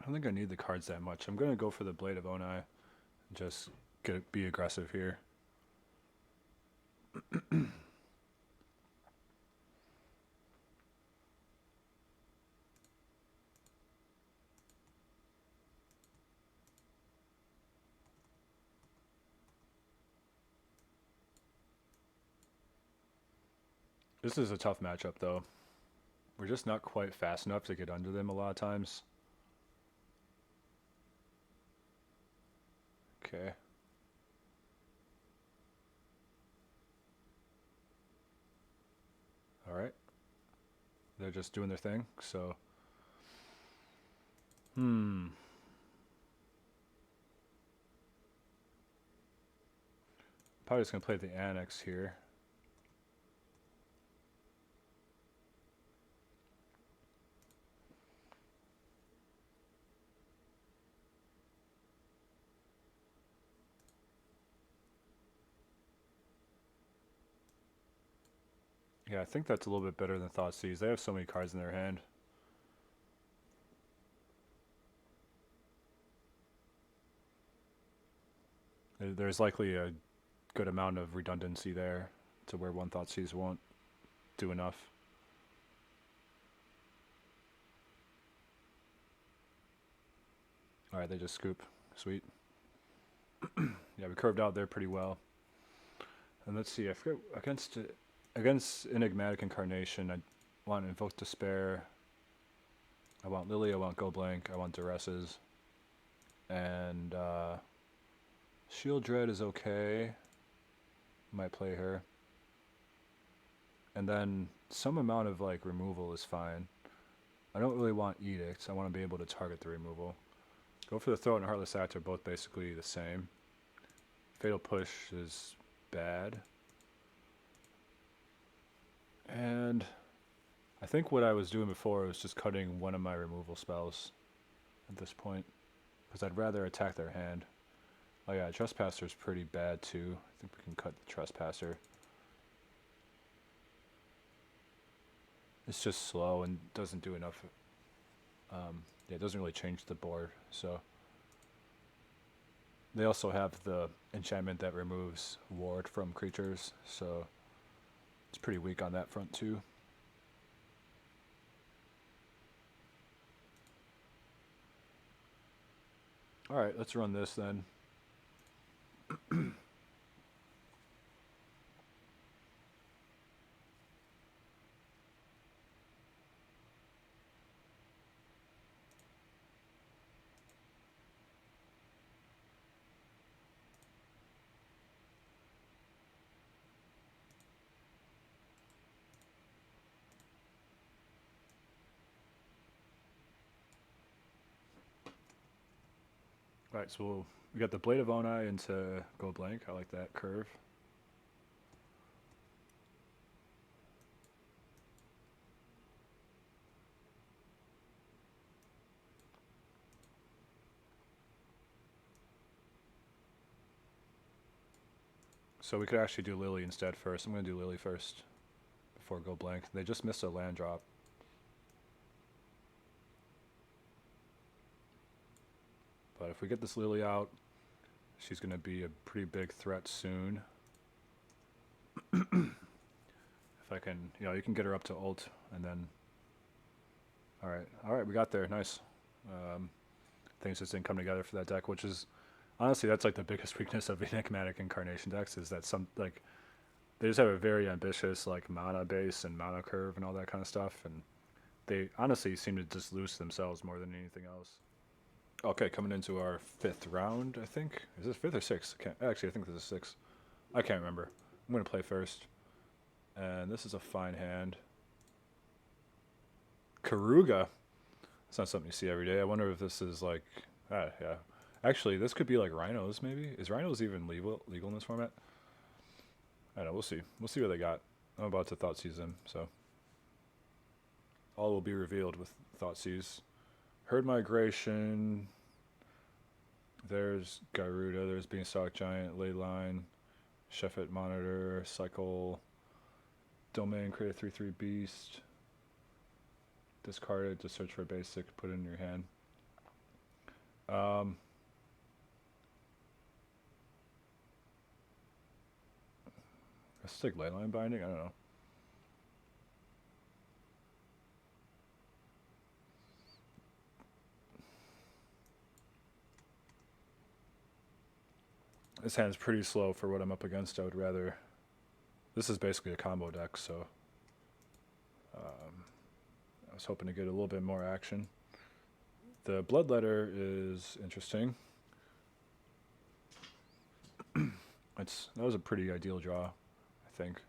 I don't think I need the cards that much. I'm going to go for the Blade of Onai and just be aggressive here. This is a tough matchup, though. We're just not quite fast enough to get under them a lot of times. Okay. Alright. They're just doing their thing, so... Probably just going to play the Annex here. Yeah, I think that's a little bit better than Thoughtseize. They have so many cards in their hand. There's likely a good amount of redundancy there to where one Thoughtseize won't do enough. Alright, they just scoop. Sweet. Yeah, we curved out there pretty well. And let's see, I forget, against Enigmatic Incarnation, I want Invoke Despair. I want Lily, I want Go Blank, I want Duresses. And Shield Dread is okay. Might play her. And then some amount of like removal is fine. I don't really want Edicts. I want to be able to target the removal. Go for the Throat and Heartless Act are both basically the same. Fatal Push is bad. And I think what I was doing before was just cutting one of my removal spells at this point. Because I'd rather attack their hand. Oh yeah, Trespasser's pretty bad too. I think we can cut the Trespasser. It's just slow and doesn't do enough. Yeah, it doesn't really change the board, so. They also have the enchantment that removes ward from creatures, so it's pretty weak on that front too. All right, let's run this then. All right, so we got the Blade of Onai into Go Blank. I like that curve. So we could actually do Lily instead first. I'm going to do Lily first before Go Blank. They just missed a land drop. But if we get this Lily out, she's going to be a pretty big threat soon. If I can, you can get her up to ult and then... All right, we got there. Nice. Things just didn't come together for that deck, which is... Honestly, that's like the biggest weakness of Enigmatic Incarnation decks is that they just have a very ambitious mana base and mana curve and all that kind of stuff, and they honestly seem to just lose themselves more than anything else. Okay, coming into our 5th round, I think. Is this 5th or 6th? Actually, I think this is 6th. I can't remember. I'm going to play first. And this is a fine hand. Karuga. It's not something you see every day. I wonder if this is yeah. Actually, this could be like Rhinos, maybe. Is Rhinos even legal in this format? I don't know. We'll see. We'll see what they got. I'm about to Thoughtseize them, so. All will be revealed with Thoughtseize. Herd Migration. There's Garuda. There's Beanstalk Giant, Leyline, Sheffet Monitor, Cycle, Domain, create a 3/3 Beast. Discard it to search for a basic, put it in your hand. Let's take Leyline Binding? I don't know. This hand's pretty slow for what I'm up against. I would rather... This is basically a combo deck, so... I was hoping to get a little bit more action. The Bloodletter is interesting. That was a pretty ideal draw, I think.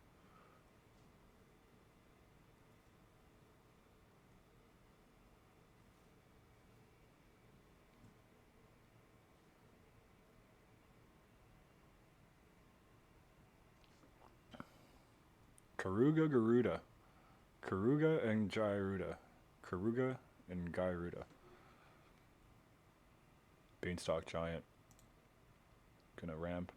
Karuga Garuda. Karuga and Gyruda. Karuga and Gyruda. Beanstalk Giant. Gonna ramp.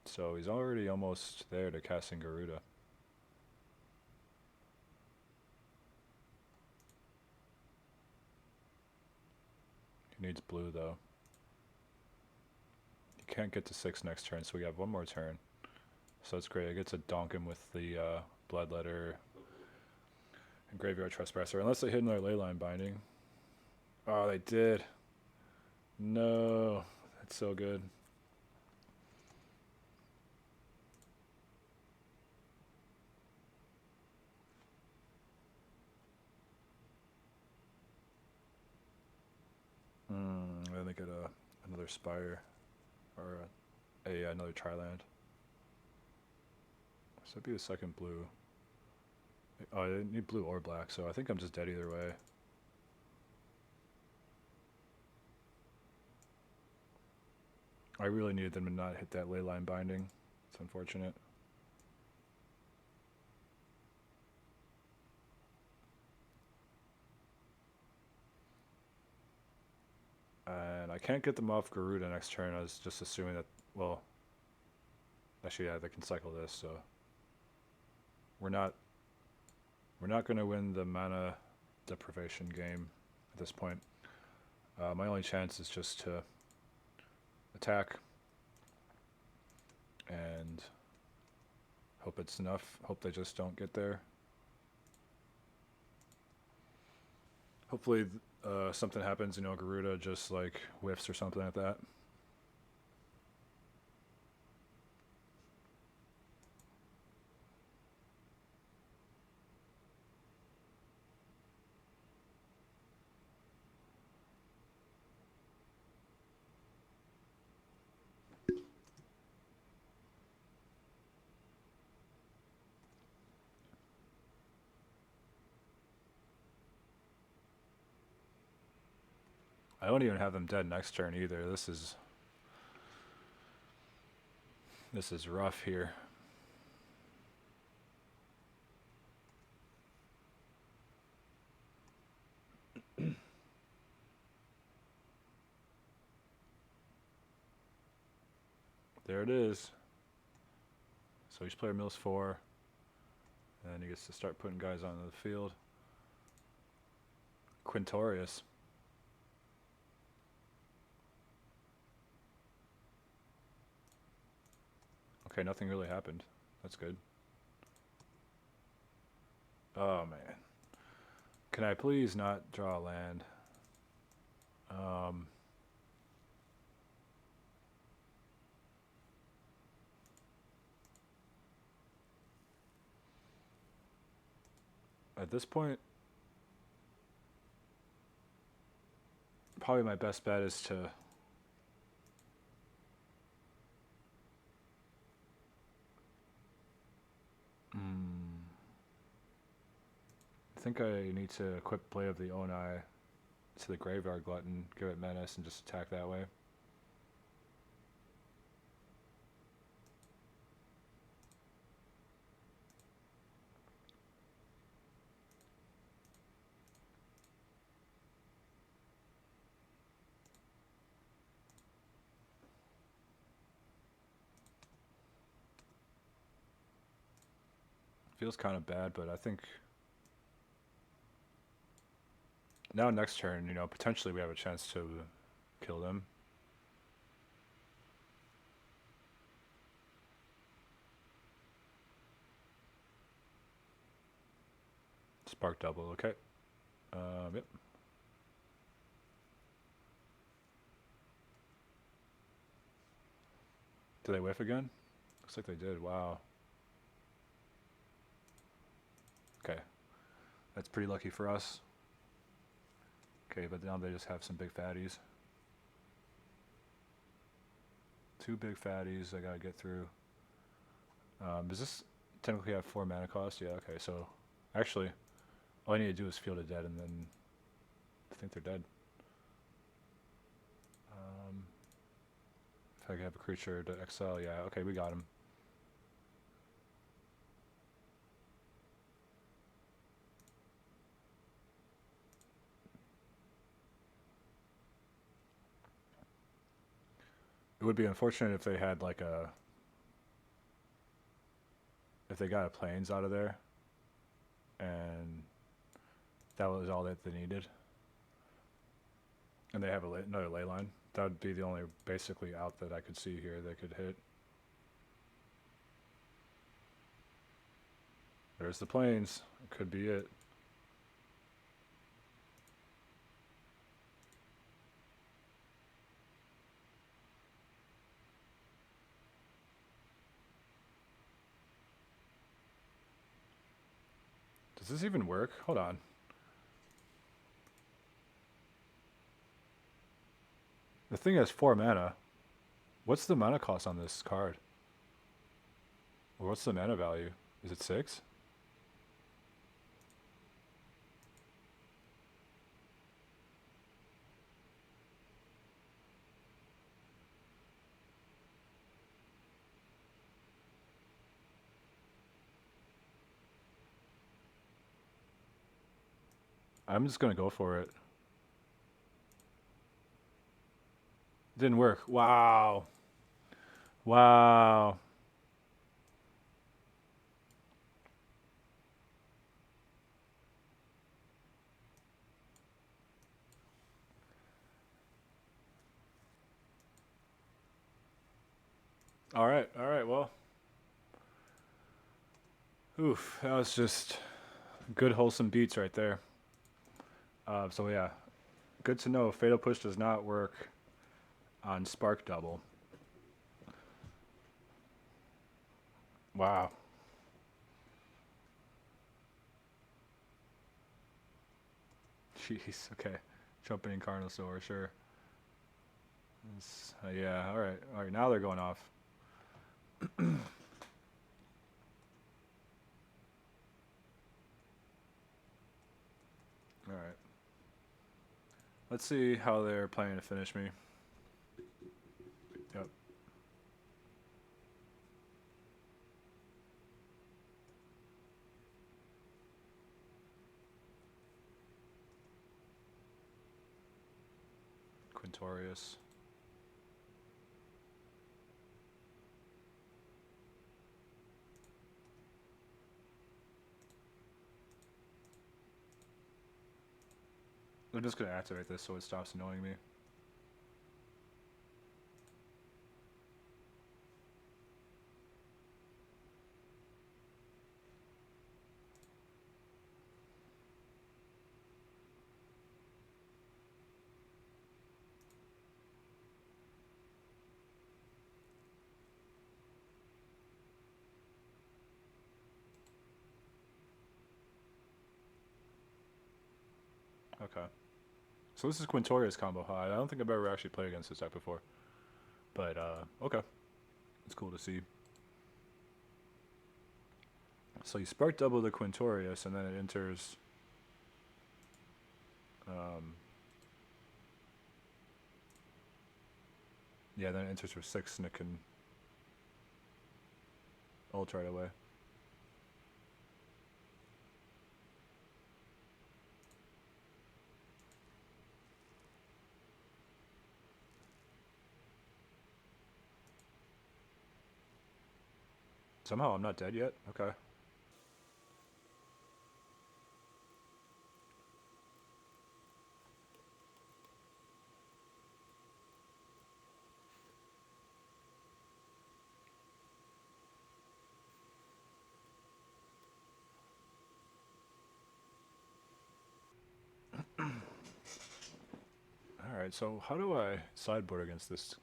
So he's already almost there to casting Garuda. He needs blue though. He can't get to 6 next turn, so we have one more turn. So it's great. I get to donk him with the Bloodletter and Graveyard Trespasser. Unless they hit another Leyline Binding. Oh, they did. No. That's so good. Then they get another Spire. Or another Triland. So that'd be the second blue. Oh, I didn't need blue or black, so I think I'm just dead either way. I really needed them to not hit that Leyline Binding. It's unfortunate. And I can't get them off Garuda next turn. I was just assuming that, well, actually, yeah, they can cycle this, so we're not going to win the mana deprivation game at this point. My only chance is just to attack and hope it's enough. Hope they just don't get there. Hopefully something happens, you know, Garuda just like whiffs or something like that. I don't even have them dead next turn either. This is rough here. There it is. So each player mills 4, and he gets to start putting guys onto the field. Quintorius. Okay, nothing really happened. That's good. Oh man. Can I please not draw a land? At this point, probably my best bet is to I think I need to equip Blade of the Onai to the Graveyard Glutton, give it Menace, and just attack that way. Feels kind of bad, but I think now next turn, you know, potentially we have a chance to kill them. Spark double, okay. Yep. Did they whiff again? Looks like they did, wow. Okay. That's pretty lucky for us. Okay, but now they just have some big fatties. 2 big fatties I gotta get through. Does this technically have 4 mana cost? Yeah, okay, so actually, all I need to do is field a dead and then I think they're dead. If I could have a creature to exile, yeah, okay, we got him. It would be unfortunate if they had like if they got a plains out of there and that was all that they needed. And they have another ley line. That would be the only basically out that I could see here they could hit. There's the plains. It could be it. Does this even work? Hold on. The thing has 4 mana. What's the mana cost on this card? Or what's the mana value? Is it 6? I'm just gonna go for it. Didn't work. Wow. Wow. All right, well. Oof, that was just good wholesome beats right there. So yeah, good to know. Fatal Push does not work on Spark Double. Wow. Jeez, okay. Jumping in Carnosaur, sure. Yeah, alright. Alright, now they're going off. Alright. Let's see how they're planning to finish me. Yep. Quintorius. I'm just going to activate this so it stops annoying me. Okay. So this is Quintorius Combo High. I don't think I've ever actually played against this deck before. But, okay. It's cool to see. So you spark double the Quintorius, and then it enters... yeah, then it enters for 6, and it can ult right away. Somehow I'm not dead yet? Okay. Alright, so how do I sideboard against this?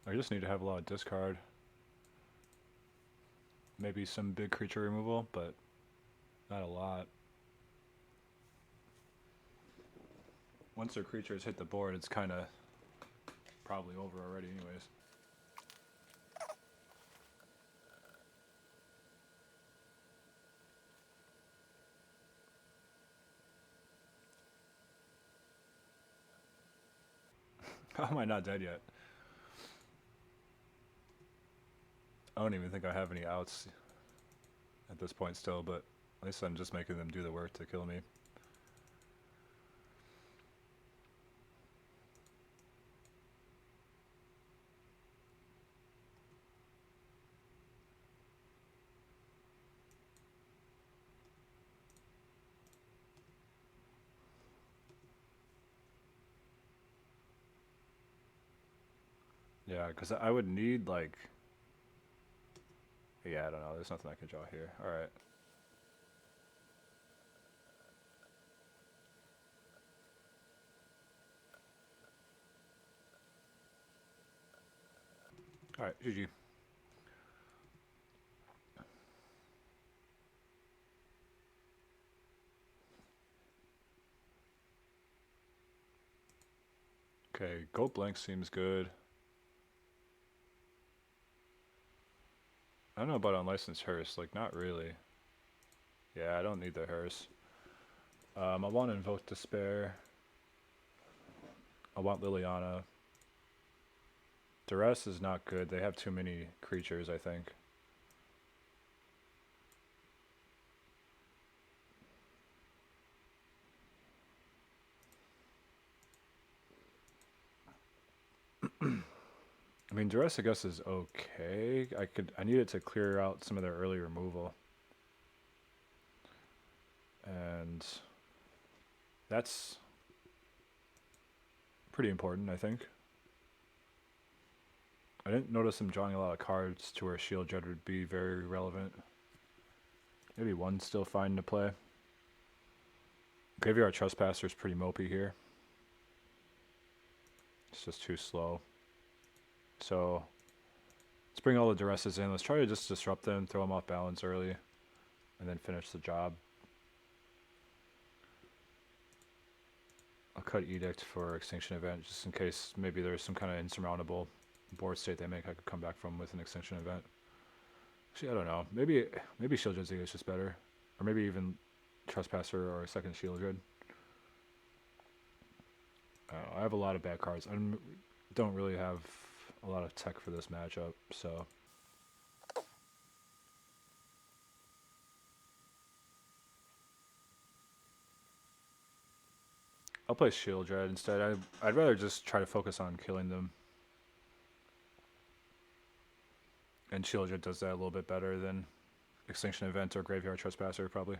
I just need to have a lot of discard. Maybe some big creature removal, but not a lot. Once their creatures hit the board, it's kind of probably over already anyways. How am I not dead yet? I don't even think I have any outs at this point still, but at least I'm just making them do the work to kill me. Yeah, because I would need, like... yeah, I don't know. There's nothing I can draw here. Alright. Alright, GG. Okay, go blank seems good. I don't know about unlicensed hearse, like not really. Yeah, I don't need the hearse. I want to invoke despair. I want Liliana. Duress is not good. They have too many creatures, I think. I mean, Duress, I guess, is okay. I need it to clear out some of their early removal. And that's pretty important, I think. I didn't notice them drawing a lot of cards to where Shield Dread would be very relevant. Maybe one's still fine to play. Graveyard Trespasser is pretty mopey here. It's just too slow. So let's bring all the duresses in. Let's try to just disrupt them, throw them off balance early, and then finish the job. I'll cut Edict for Extinction Event just in case maybe there's some kind of insurmountable board state they make I could come back from with an Extinction Event. Actually, I don't know. Maybe Shieldred's is just better. Or maybe even Trespasser or second Shieldred. I have a lot of bad cards. I don't really have a lot of tech for this matchup, so... I'll play Shieldred instead. I'd rather just try to focus on killing them. And Shieldred does that a little bit better than Extinction Event or Graveyard Trespasser, probably.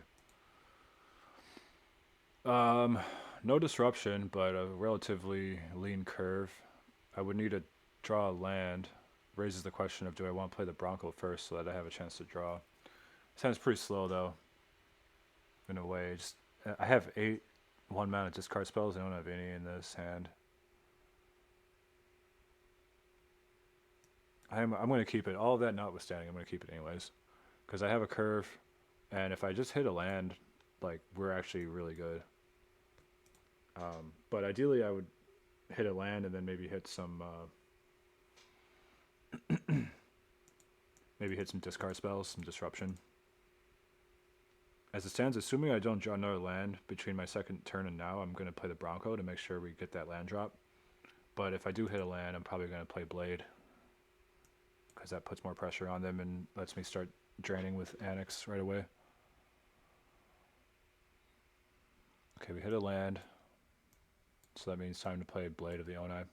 No disruption, but a relatively lean curve. I would need to draw a land. Raises the question of do I want to play the Bronco first so that I have a chance to draw. Sounds pretty slow though. In a way, just I have 8 1-mana discard spells. I don't have any in this hand. I'm going to keep it. All of that notwithstanding, I'm going to keep it anyways, because I have a curve, and if I just hit a land, like we're actually really good. But ideally, I would hit a land and then maybe hit some maybe hit some discard spells, some disruption. As it stands, assuming I don't draw another land between my second turn and now, I'm going to play the Bronco to make sure we get that land drop. But if I do hit a land, I'm probably going to play Blade, because that puts more pressure on them and lets me start draining with Annex right away. Okay, we hit a land, so that means time to play Blade of the Onai.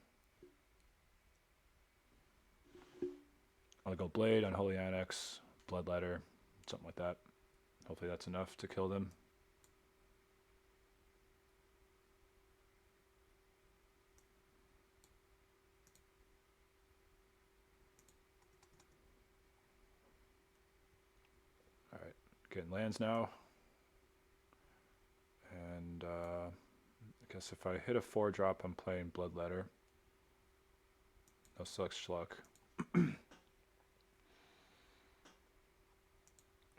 I'll go Blade, Unholy Annex, Bloodletter, something like that. Hopefully that's enough to kill them. Alright, getting lands now. And I guess if I hit a 4-drop, I'm playing Bloodletter. No select Schluck.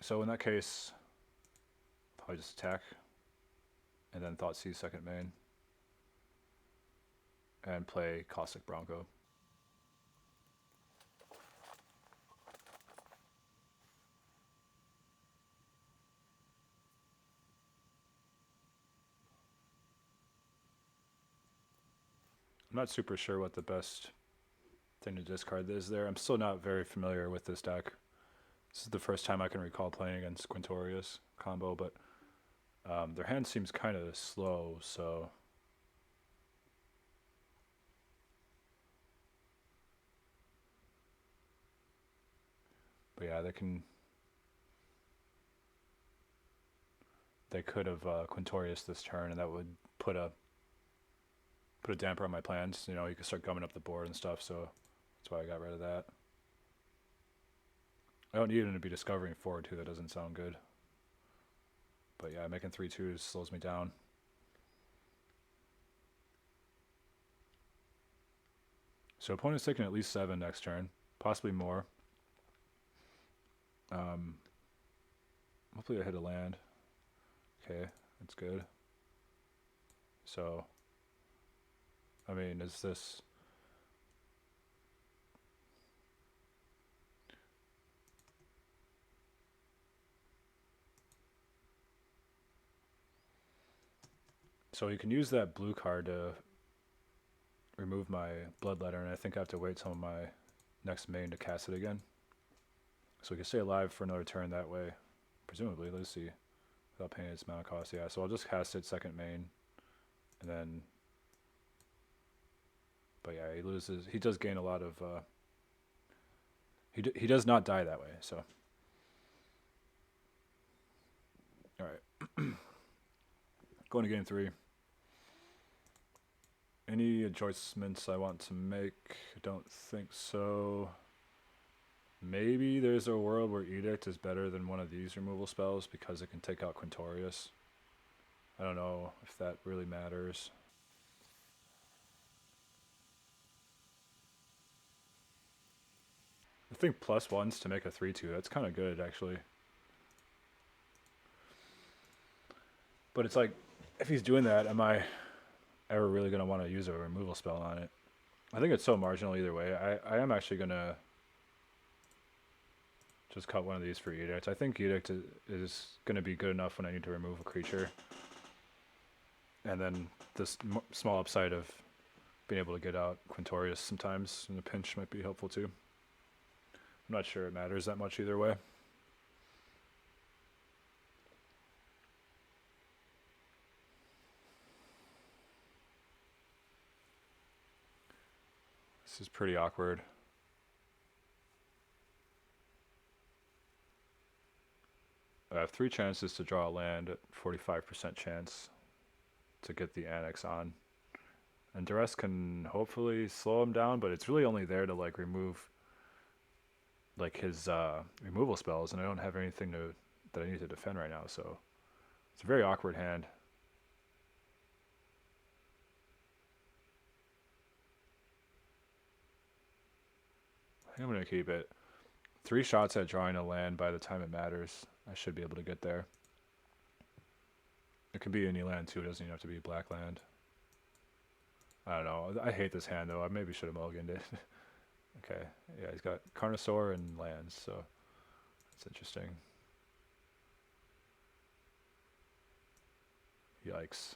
So in that case, probably just attack, and then Thoughtseize second main, and play Caustic Bronco. I'm not super sure what the best thing to discard is there. I'm still not very familiar with this deck. This is the first time I can recall playing against Quintorius Combo, but their hand seems kind of slow, so... But yeah, they could have Quintorius this turn, and that would put a damper on my plans. You know, you could start gumming up the board and stuff, so that's why I got rid of that. I don't need him to be discovering forward too, that doesn't sound good. But yeah, making 3/2 slows me down. So opponent's taking at least 7 next turn, possibly more. Hopefully I hit a land. Okay, that's good. So, I mean, is this... So you can use that blue card to remove my Bloodletter, and I think I have to wait till my next main to cast it again. So we can stay alive for another turn that way, presumably. Let's see, without paying its mana cost. Yeah, so I'll just cast it second main, and then... But yeah, he loses. He does gain a lot of... He does not die that way, so... Alright. Going to game 3. Any adjustments I want to make? I don't think so. Maybe there's a world where Edict is better than one of these removal spells because it can take out Quintorius. I don't know if that really matters. think +1s to make a 3/2. That's kind of good, actually. But it's like, if he's doing that, am I ever really going to want to use a removal spell on it? I think it's so marginal either way. I am actually going to just cut one of these for Edict. I think Edict is going to be good enough when I need to remove a creature. And then this small upside of being able to get out Quintorius sometimes in a pinch might be helpful too. I'm not sure it matters that much either way. This is pretty awkward. I have 3 chances to draw a land at 45% chance to get the Annex on. And Duress can hopefully slow him down, but it's really only there to like remove like his removal spells, and I don't have anything that I need to defend right now, so it's a very awkward hand. I think I'm going to keep it. 3 shots at drawing a land by the time it matters. I should be able to get there. It can be any land too, it doesn't even have to be a black land. I don't know. I hate this hand though. I maybe should have mulliganed it. Okay. Yeah, he's got Carnosaur and lands, so that's interesting. Yikes.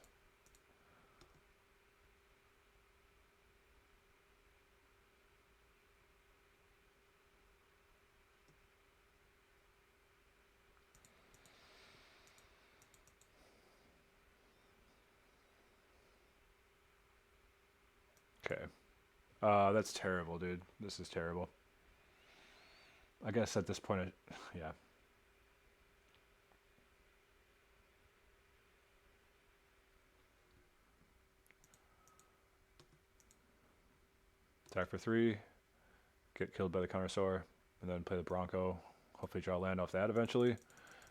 Okay. That's terrible, dude. This is terrible. I guess at this point, yeah. Attack for 3. Get killed by the Carnosaur, and then play the Bronco. Hopefully draw land off that eventually.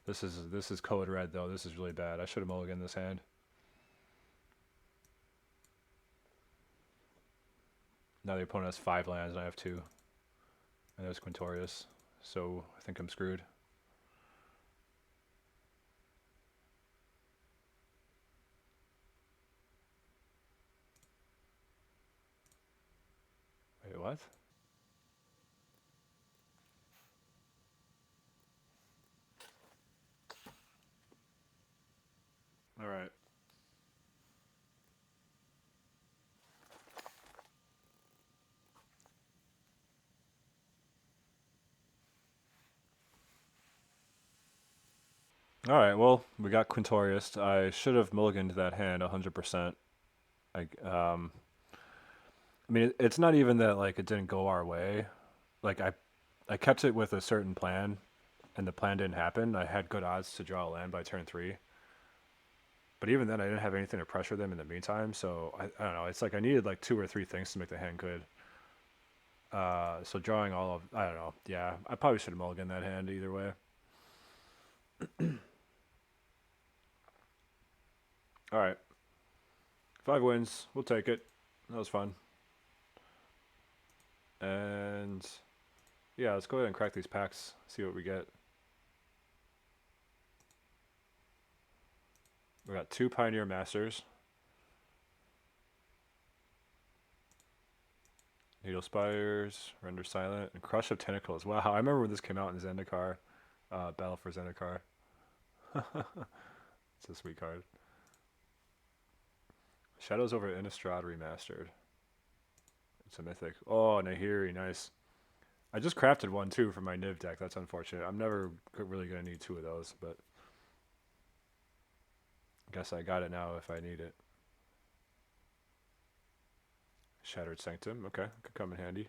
This is code red though. This is really bad. I should have mulliganed this hand. Now the opponent has 5 lands and I have 2. And there's Quintorius. So I think I'm screwed. Wait, what? Alright. Alright, well, we got Quintorius. I should have mulliganed that hand 100%. I mean, it's not even that like it didn't go our way. Like I kept it with a certain plan, and the plan didn't happen. I had good odds to draw a land by turn 3. But even then, I didn't have anything to pressure them in the meantime, so I don't know. It's like I needed like 2 or 3 things to make the hand good. So drawing all of, I don't know. Yeah, I probably should have mulliganed that hand either way. All right. 5 wins. We'll take it. That was fun. And yeah, let's go ahead and crack these packs. See what we get. We got 2 Pioneer Masters. Needle Spires, Render Silent, and Crush of Tentacles. Wow, I remember when this came out in Zendikar. Battle for Zendikar. It's a sweet card. Shadows over Innistrad Remastered. It's a mythic. Oh, Nahiri, nice. I just crafted one too for my Niv deck. That's unfortunate. I'm never really going to need 2 of those, but I guess I got it now if I need it. Shattered Sanctum. Okay, could come in handy.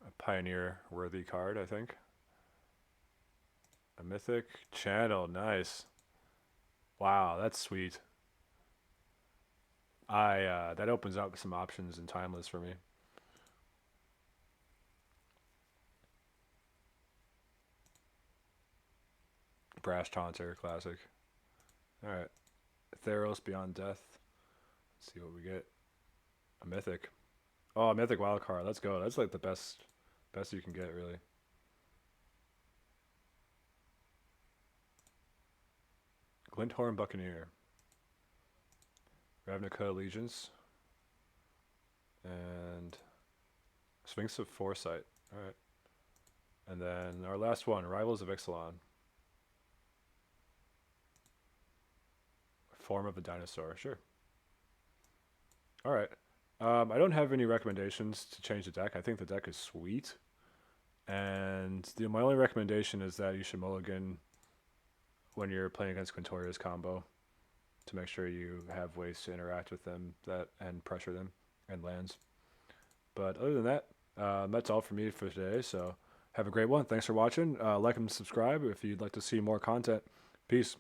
A Pioneer-worthy card, I think. A mythic. Channel, nice. Wow, that's sweet. That opens up some options in Timeless for me. Brash Taunter, classic. Alright. Theros Beyond Death. Let's see what we get. A mythic. Oh, a mythic wild card. Let's go. That's like the best Best you can get, really. Glinthorn Buccaneer. Ravnica Allegiance. And Sphinx of Foresight. Alright. And then our last one, Rivals of Ixalan. Form of a Dinosaur. Sure. Alright. I don't have any recommendations to change the deck. I think the deck is sweet. And my only recommendation is that you should mulligan when you're playing against Quintorius Combo to make sure you have ways to interact with them and pressure them and lands. But other than that, that's all for me for today. So have a great one. Thanks for watching. Like and subscribe if you'd like to see more content. Peace.